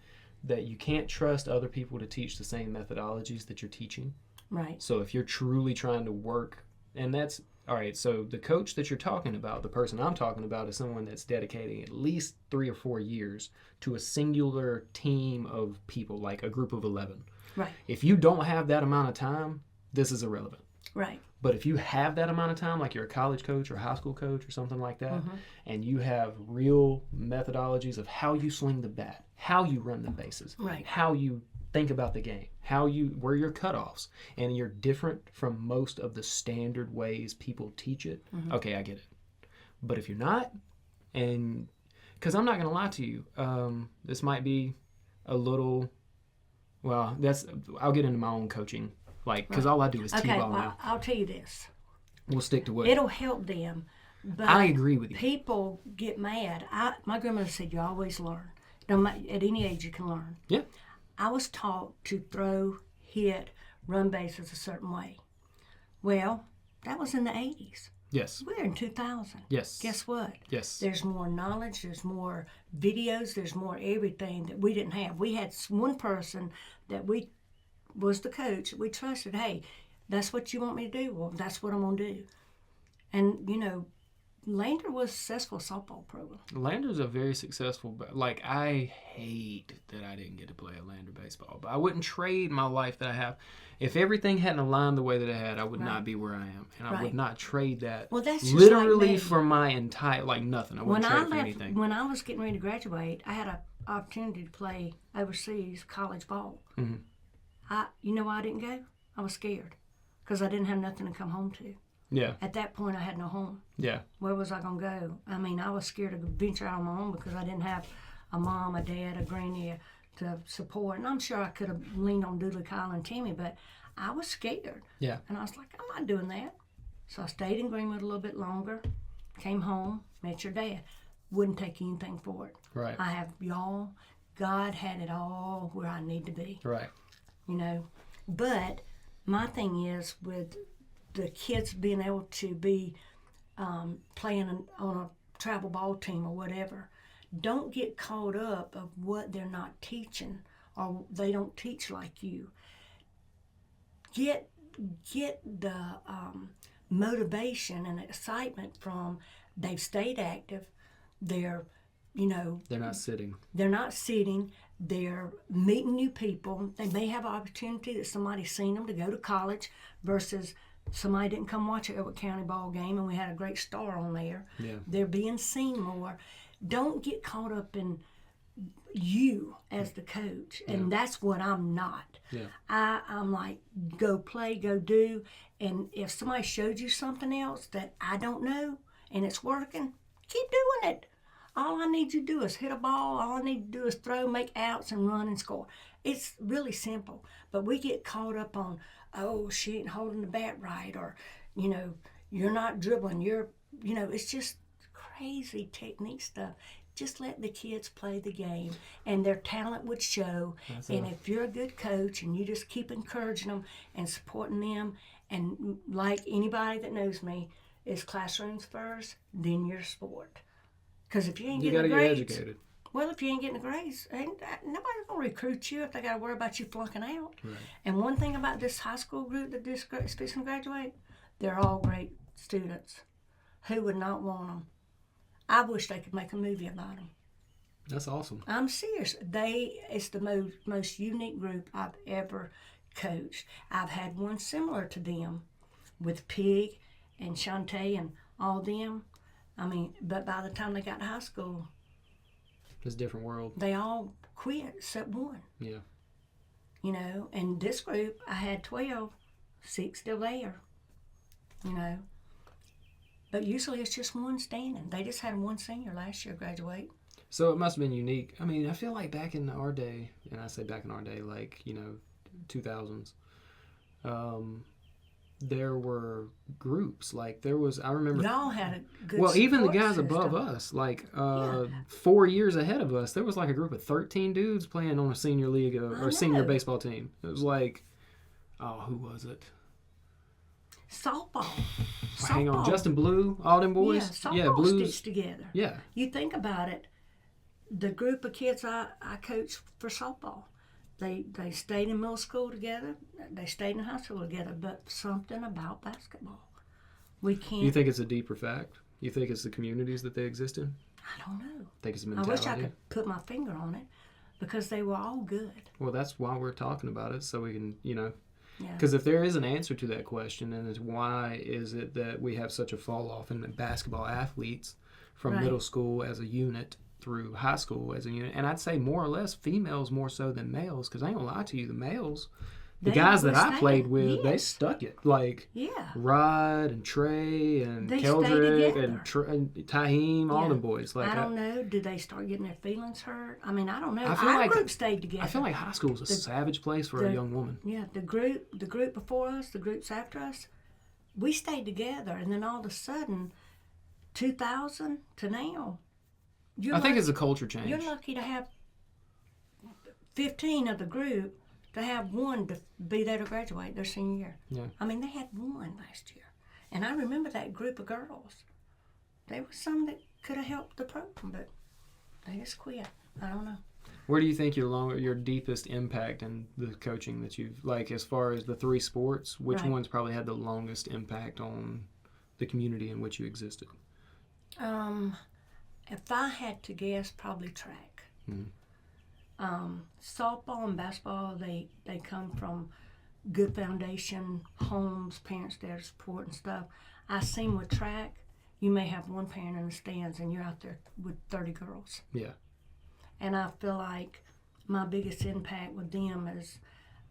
that you can't trust other people to teach the same methodologies that you're teaching. Right. So if you're truly trying to work, and that's, all right, so the coach that you're talking about, the person I'm talking about, is someone that's dedicating at least 3 or 4 years to a singular team of people, like a group of 11. Right. If you don't have that amount of time, this is irrelevant. Right. But if you have that amount of time, like you're a college coach or high school coach or something like that, and you have real methodologies of how you swing the bat, how you run the bases, how you think about the game, where your cutoffs, and you're different from most of the standard ways people teach it, okay, I get it. But if you're not, and because I'm not going to lie to you, this might be a little, I'll get into my own coaching. Because all I do is T-ball now. I'll tell you this. We'll stick to what. It'll help them. But I agree with you. People get mad. My grandmother said, you always learn. No matter, at any age you can learn. Yeah. I was taught to throw, hit, run bases a certain way. Well, that was in the 80s. Yes. We're in 2000. Yes. Guess what? Yes. There's more knowledge, there's more videos, there's more everything that we didn't have. We had one person that was the coach that we trusted. Hey, that's what you want me to do? Well, that's what I'm going to do. And, Lander was a successful softball program. Lander's a very successful, like, I hate that I didn't get to play a Lander baseball, but I wouldn't trade my life that I have. If everything hadn't aligned the way that it had, I would not be where I am, and I would not trade that. Well, that's just literally like for my entire, nothing. I wouldn't trade it for anything. When I was getting ready to graduate, I had an opportunity to play overseas college ball. Mm-hmm. You know why I didn't go? I was scared because I didn't have nothing to come home to. Yeah. At that point, I had no home. Yeah. Where was I going to go? I mean, I was scared to venture out on my own because I didn't have a mom, a dad, a granny to support. And I'm sure I could have leaned on Dooley, Kyle, and Timmy, but I was scared. Yeah. And I was like, I'm not doing that. So I stayed in Greenwood a little bit longer, came home, met your dad. Wouldn't take anything for it. Right. I have y'all. God had it all where I need to be. Right. But my thing is with the kids being able to be playing on a travel ball team or whatever, don't get caught up of what they're not teaching or they don't teach like you. Get the motivation and excitement from they've stayed active, they're not sitting. They're not sitting. They're meeting new people. They may have an opportunity that somebody's seen them to go to college versus somebody didn't come watch an Elbert County ball game and we had a great star on there. Yeah. They're being seen more. Don't get caught up in you as the coach. And that's what I'm not. Yeah. I'm like, go play, go do. And if somebody showed you something else that I don't know and it's working, keep doing it. All I need you to do is hit a ball. All I need to do is throw, make outs, and run and score. It's really simple. But we get caught up on, oh, she ain't holding the bat right, or, you're not dribbling. It's just crazy technique stuff. Just let the kids play the game, and their talent would show. And if you're a good coach and you just keep encouraging them and supporting them, and like anybody that knows me, is classrooms first, then your sport. Because if you ain't getting the grades, get educated. Well, if you ain't getting the grades, nobody's going to recruit you if they got to worry about you flunking out. Right. And one thing about this high school group that is fixing to graduate, they're all great students. Who would not want them? I wish they could make a movie about them. That's awesome. I'm serious. It's the most unique group I've ever coached. I've had one similar to them with Pig and Shantae and all them. But by the time they got to high school, it's a different world. They all quit except one. Yeah. And this group, I had 12, 6 still there. But usually it's just one standing. They just had one senior last year graduate. So it must have been unique. I feel like back in our day, and I say back in our day, 2000s, there were groups. I remember. Y'all had a good Well, even the guys system. above us, 4 years ahead of us, there was a group of 13 dudes playing on a senior league or senior baseball team. It was who was it? Softball. Hang on, Justin Blue, all them boys. Yeah, softball Blues stitched together. Yeah. You think about it, the group of kids I coached for softball, they stayed in middle school together, they stayed in high school together, but something about basketball. We can't. You think it's a deeper fact? You think it's the communities that they exist in? I don't know. Think it's a mentality? I wish I could put my finger on it because they were all good. Well, that's why we're talking about it, so we can, Yeah. Because if there is an answer to that question, then it's why is it that we have such a fall off in basketball athletes from middle school as a unit through high school as a unit? And I'd say more or less females more so than males, because I ain't gonna lie to you, the males, the guys that I played with, they stuck it. Rod and Trey and Keldrick and Taheem, all them boys. I don't know. Did they start getting their feelings hurt? I don't know. I feel Our group stayed together. I feel like high school is a savage place for a young woman. Yeah, the group before us, the groups after us, we stayed together, and then all of a sudden, 2000 to now, I think it's a culture change. You're lucky to have 15 of the group to have one to be there to graduate their senior year. Yeah. I mean, they had one last year. And I remember that group of girls. There was some that could have helped the program, but they just quit. I don't know. Where do you think your deepest impact in the coaching that you've, like, as far as the 3 sports, which ones probably had the longest impact on the community in which you existed? If I had to guess, probably track. Mm-hmm. Softball and basketball, they come from good foundation, homes, parents there to support and stuff. I seen with track, you may have one parent in the stands and you're out there with 30 girls. Yeah. And I feel like my biggest impact with them is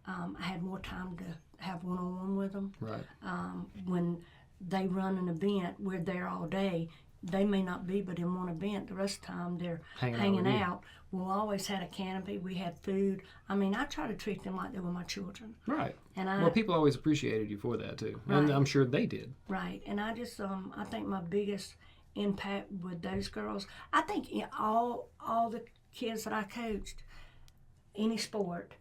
I had more time to have one-on-one with them. Right. When they run an event, we're there all day. They may not be, but in one event, the rest of the time they're hanging out. We always had a canopy. We had food. I mean, I try to treat them like they were my children. Right. And well, people always appreciated you for that too, right. And I'm sure they did. Right. And I just, I think my biggest impact with those girls, I think all the kids that I coached, any sport,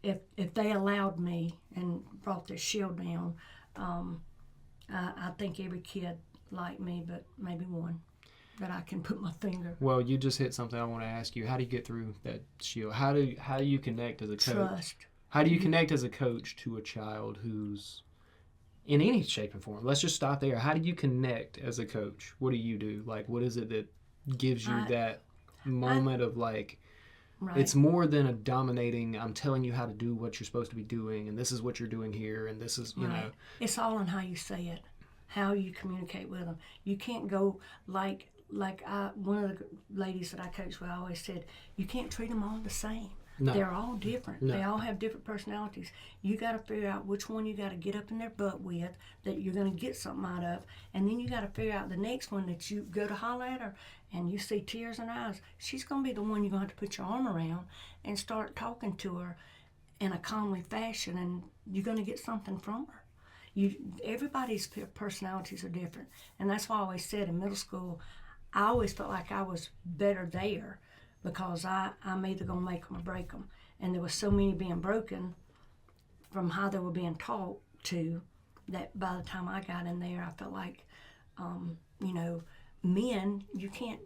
if they allowed me and brought their shield down, I think every kid liked me, but maybe one that I can put my finger. Well, you just hit something I want to ask you. How do you get through that shield? How do you connect as a coach? Trust. How do you connect as a coach to a child who's in any shape and form? Let's just stop there. How do you connect as a coach? What do you do? Like, what is it that gives you that moment of like, right. It's more than a dominating, I'm telling you how to do what you're supposed to be doing, and this is what you're doing here, and this is, you right. know. It's all in how you say it, how you communicate with them. You can't go like one of the ladies that I coached with always said, you can't treat them all the same. No. They're all different. No. They all have different personalities. You got to figure out which one you got to get up in their butt with that you're going to get something out of. And then you got to figure out the next one that you go to holler at her and you see tears in her eyes. She's going to be the one you're going to have to put your arm around and start talking to her in a calmly fashion, and you're going to get something from her. Everybody's personalities are different. And that's why I always said in middle school, I always felt like I was better there because I'm either going to make them or break them. And there was so many being broken from how they were being taught to that by the time I got in there, I felt like, men, you can't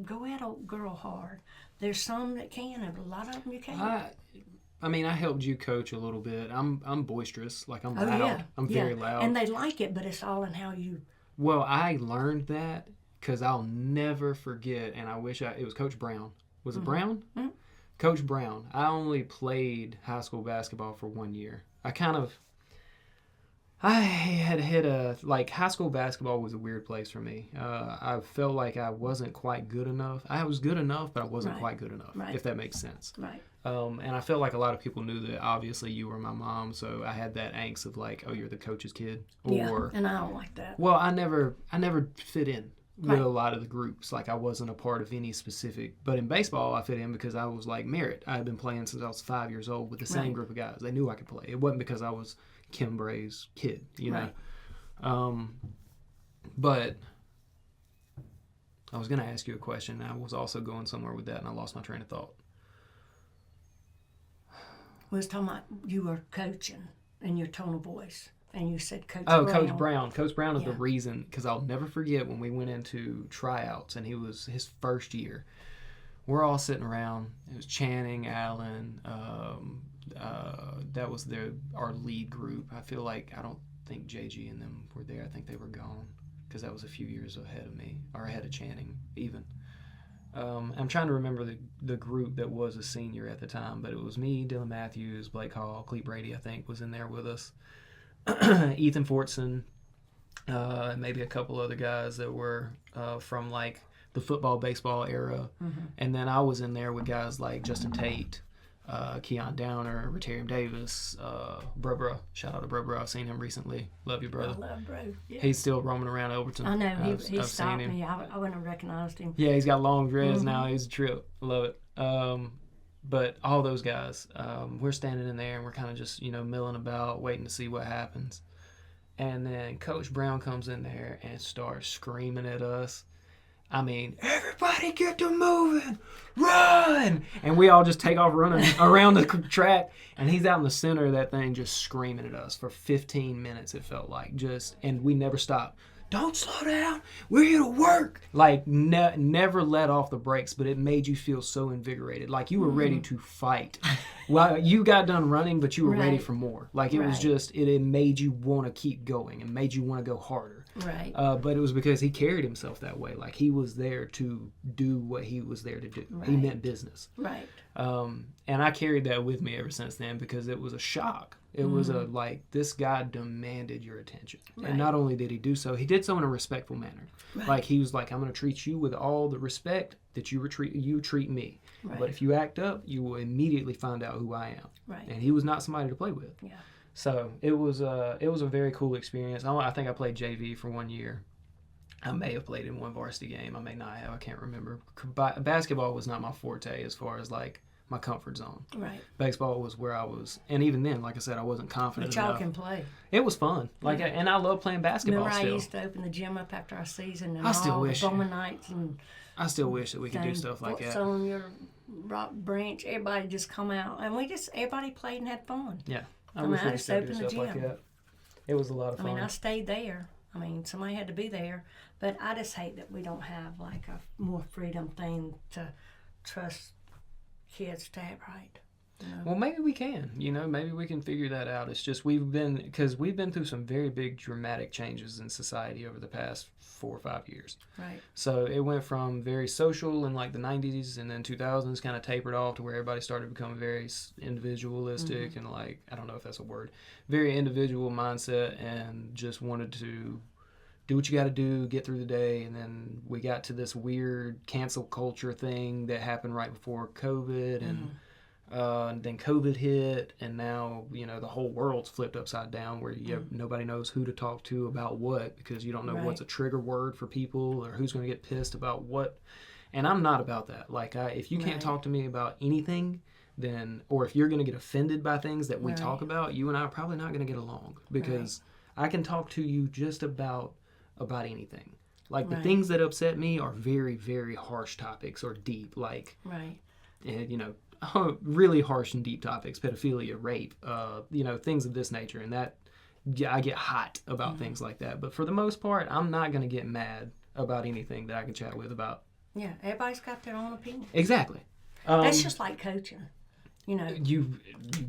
go at a girl hard. There's some that can, and a lot of them you can't. I mean, I helped you coach a little bit. I'm boisterous, like I'm oh, loud. Yeah. I'm very loud. And they like it, but it's all in how you... Well, I learned that because I'll never forget, and I wish it was Coach Brown. Was it Brown? Mm-hmm. Coach Brown. I only played high school basketball for 1 year. I had hit high school basketball was a weird place for me. I felt like I wasn't quite good enough. I was good enough, but I wasn't quite good enough, if that makes sense. Right. And I felt like a lot of people knew that obviously you were my mom, so I had that angst of like, oh, you're the coach's kid. Or, and I don't like that. Well, I never fit in with a lot of the groups. Like I wasn't a part of any specific, but in baseball I fit in because I was like merit. I had been playing since I was 5 years old with the same group of guys. They knew I could play. It wasn't because I was Kim Bray's kid, you know. But I was going to ask you a question. I was also going somewhere with that, and I lost my train of thought. We was talking about you were coaching and your tone of voice, and you said Coach Brown. Coach Brown. Coach Brown is the reason, because I'll never forget when we went into tryouts, and he was his first year. We're all sitting around. It was Channing, Allen. That was our lead group. I don't think JG and them were there. I think they were gone because that was a few years ahead of me, or ahead of Channing even. I'm trying to remember the group that was a senior at the time, but it was me, Dylan Matthews, Blake Hall, Cleet Brady, I think, was in there with us. Ethan Fortson, maybe a couple other guys that were from like the football, baseball era. Mm-hmm. And then I was in there with guys like Justin Tate, Keon Downer, Rotarium Davis, Bro. Shout out to Bro. I've seen him recently. Love you, brother. I love Bro. Yeah. He's still roaming around Overton. I know. He stopped me. I wouldn't have recognized him. Yeah, he's got long dreads now. He's a trip. Love it. But all those guys, we're standing in there and we're kind of just, milling about, waiting to see what happens. And then Coach Brown comes in there and starts screaming at us. I mean, everybody get to moving, run! And we all just take off running around the track. And he's out in the center of that thing just screaming at us for 15 minutes, it felt like. And we never stopped. Don't slow down. We're here to work. Like, never let off the brakes, but it made you feel so invigorated. Like you were ready to fight. Well, you got done running, but you were ready for more. Like, it was just, it made you want to keep going and made you want to go harder. Right. But it was because he carried himself that way. Like, he was there to do what he was there to do. Right. He meant business. Right. And I carried that with me ever since then because it was a shock. It was this guy demanded your attention. Right. And not only did he do so, he did so in a respectful manner. Right. Like, he was like, I'm going to treat you with all the respect that you treat me. Right. But if you act up, you will immediately find out who I am. Right. And he was not somebody to play with. Yeah. So it was a very cool experience. I think I played JV for 1 year. I may have played in one varsity game. I may not have. I can't remember. Basketball was not my forte as far as like my comfort zone. Right. Baseball was where I was, and even then, like I said, I wasn't confident enough. But y'all can play. It was fun. And I love playing basketball. Remember, still. I used to open the gym up after our season, and I still all wish. the bowling nights and. I still wish that we could do stuff like that. On your rock branch, everybody just come out, and everybody played and had fun. Yeah. I mean, I just opened the gym. Like that. It was a lot of fun. I mean, I stayed there. I mean, somebody had to be there. But I just hate that we don't have, like, a more freedom thing to trust kids to act right. You know? Well, maybe we can. Maybe we can figure that out. It's just we've been through some very big dramatic changes in society over the past 4 or 5 years. Right. So it went from very social in like the 90s and then 2000s kind of tapered off to where everybody started to become very individualistic and like, I don't know if that's a word, very individual mindset and just wanted to do what you got to do, get through the day. And then we got to this weird cancel culture thing that happened right before COVID and then COVID hit, and now, the whole world's flipped upside down where nobody knows who to talk to about what because you don't know what's a trigger word for people or who's going to get pissed about what. And I'm not about that. Like, if you can't talk to me about anything, then, or if you're going to get offended by things that we talk about, you and I are probably not going to get along because I can talk to you just about anything. Like, the things that upset me are very, very harsh topics or deep, like, really harsh and deep topics, pedophilia, rape, things of this nature. And that, I get hot about things like that. But for the most part, I'm not going to get mad about anything that I can chat with about. Yeah, everybody's got their own opinion. Exactly. That's just like coaching. You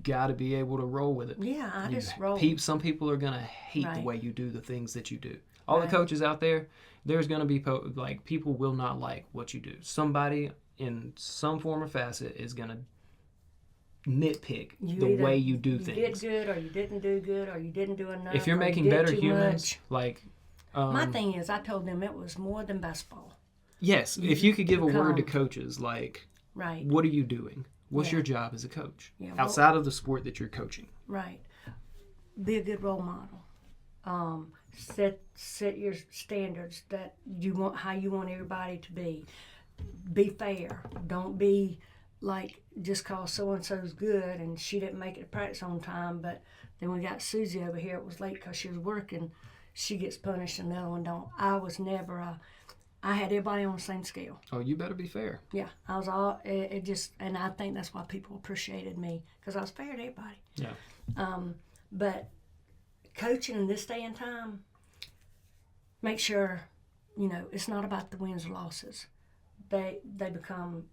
got to be able to roll with it. Yeah, I just roll. Some people are going to hate the way you do the things that you do. All the coaches out there, there's going to be, people will not like what you do. Somebody in some form or facet is going to nitpick the way you do things. You did good, or you didn't do good, or you didn't do enough. If you're making better humans, much. My thing is, I told them it was more than basketball. Yes, if you could give a word to coaches, like, what are you doing? What's your job as a coach? Outside of the sport that you're coaching. Right. Be a good role model. Set your standards that you want, how you want everybody to be. Be fair. Don't be like just cause so-and-so's good and she didn't make it to practice on time, but then we got Susie over here, it was late because she was working, she gets punished and the other one don't. I was never, I had everybody on the same scale. Oh, you better be fair. Yeah, I was and I think that's why people appreciated me, because I was fair to everybody. Yeah. But coaching in this day and time, make sure, it's not about the wins or losses. They become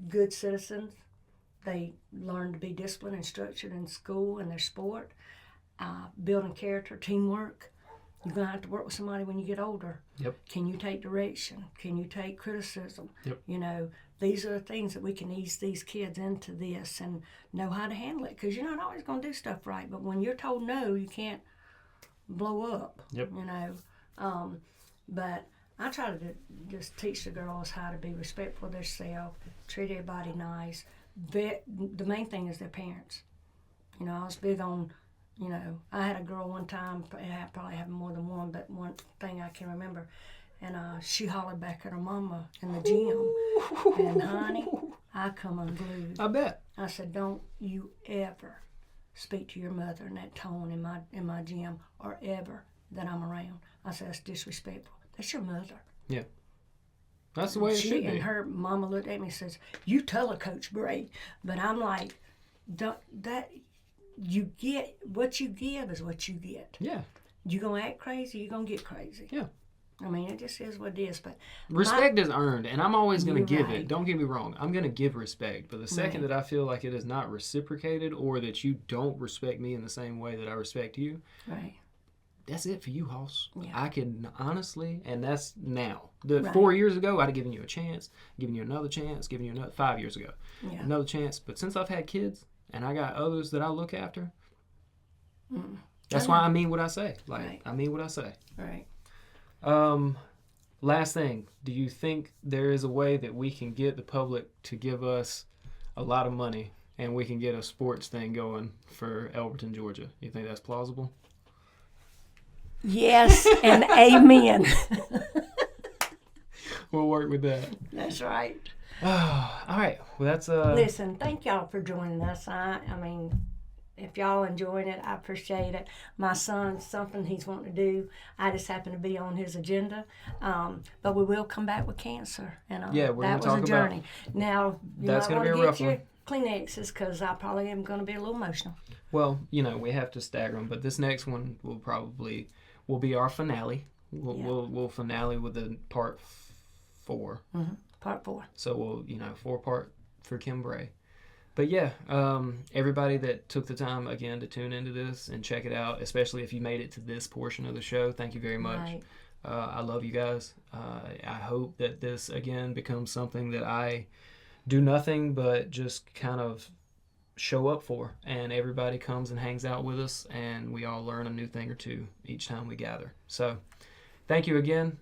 good citizens. They learn to be disciplined and structured in school and their sport, building character, teamwork. You're going to have to work with somebody when you get older. Yep. Can you take direction? Can you take criticism? Yep. These are the things that we can ease these kids into this and know how to handle it, because you're not always going to do stuff right. But when you're told no, you can't blow up. Yep. But I try to just teach the girls how to be respectful of themselves, treat everybody nice. The main thing is their parents. I was big on, I had a girl one time, I probably have more than one, but one thing I can remember, and she hollered back at her mama in the gym, and honey, I come unglued. I bet. I said, don't you ever speak to your mother in that tone in my gym or ever that I'm around. I said, that's disrespectful. That's your mother. Yeah. That's the way it should be. And her mama looked at me and says, you tell her, Coach Bray. But I'm like, you get what you give is what you get. Yeah. You're going to act crazy, you're going to get crazy. Yeah. I mean, it just is what it is. But respect is earned, and I'm always going to give right. it. Don't get me wrong. I'm going to give respect. But the second that I feel like it is not reciprocated or that you don't respect me in the same way that I respect you, right. That's it for you, Hoss. Yeah. I can honestly, and that's now. 4 years ago, I'd have given you a chance, given you another chance, given you another 5 years ago, another chance. But since I've had kids and I got others that I look after, that's why I mean what I say. Like, I mean what I say. Right. Last thing, do you think there is a way that we can get the public to give us a lot of money and we can get a sports thing going for Elberton, Georgia? You think that's plausible? Yes, and amen. We'll work with that. That's right. Oh, all right. Well, that's Listen, thank y'all for joining us. I mean, if y'all enjoying it, I appreciate it. My son's something he's wanting to do. I just happen to be on his agenda. But we will come back with cancer. And we're going to talk a journey. Now, you that's might going to want be a to rough get your one. Kleenexes because I probably am going to be a little emotional. Well, we have to stagger them, but this next one will be our finale. We'll finale with the part 4. Mm-hmm. Part 4. So we'll 4-part for Kim Bray. But yeah, everybody that took the time again to tune into this and check it out, especially if you made it to this portion of the show, thank you very much. Right. I love you guys. I hope that this again becomes something that I do nothing but just kind of show up for, and everybody comes and hangs out with us, and we all learn a new thing or two each time we gather. So thank you again.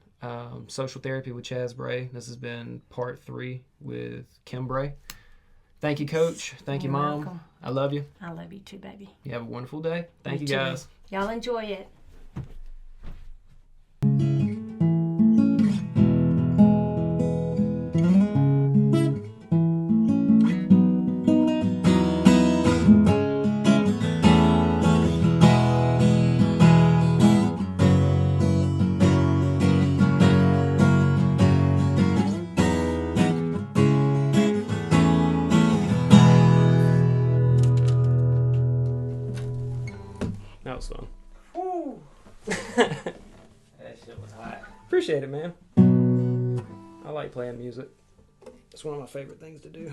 Social Therapy with Chaz Bray. This has been part 3 with Kim Bray. Thank you, Coach. Thank you, Mom. Welcome. I love you. I love you too, baby. You have a wonderful day. Thank you, too. guys. Y'all enjoy it. That was fun. Ooh. That shit was hot. Appreciate it, man. I like playing music. It's one of my favorite things to do.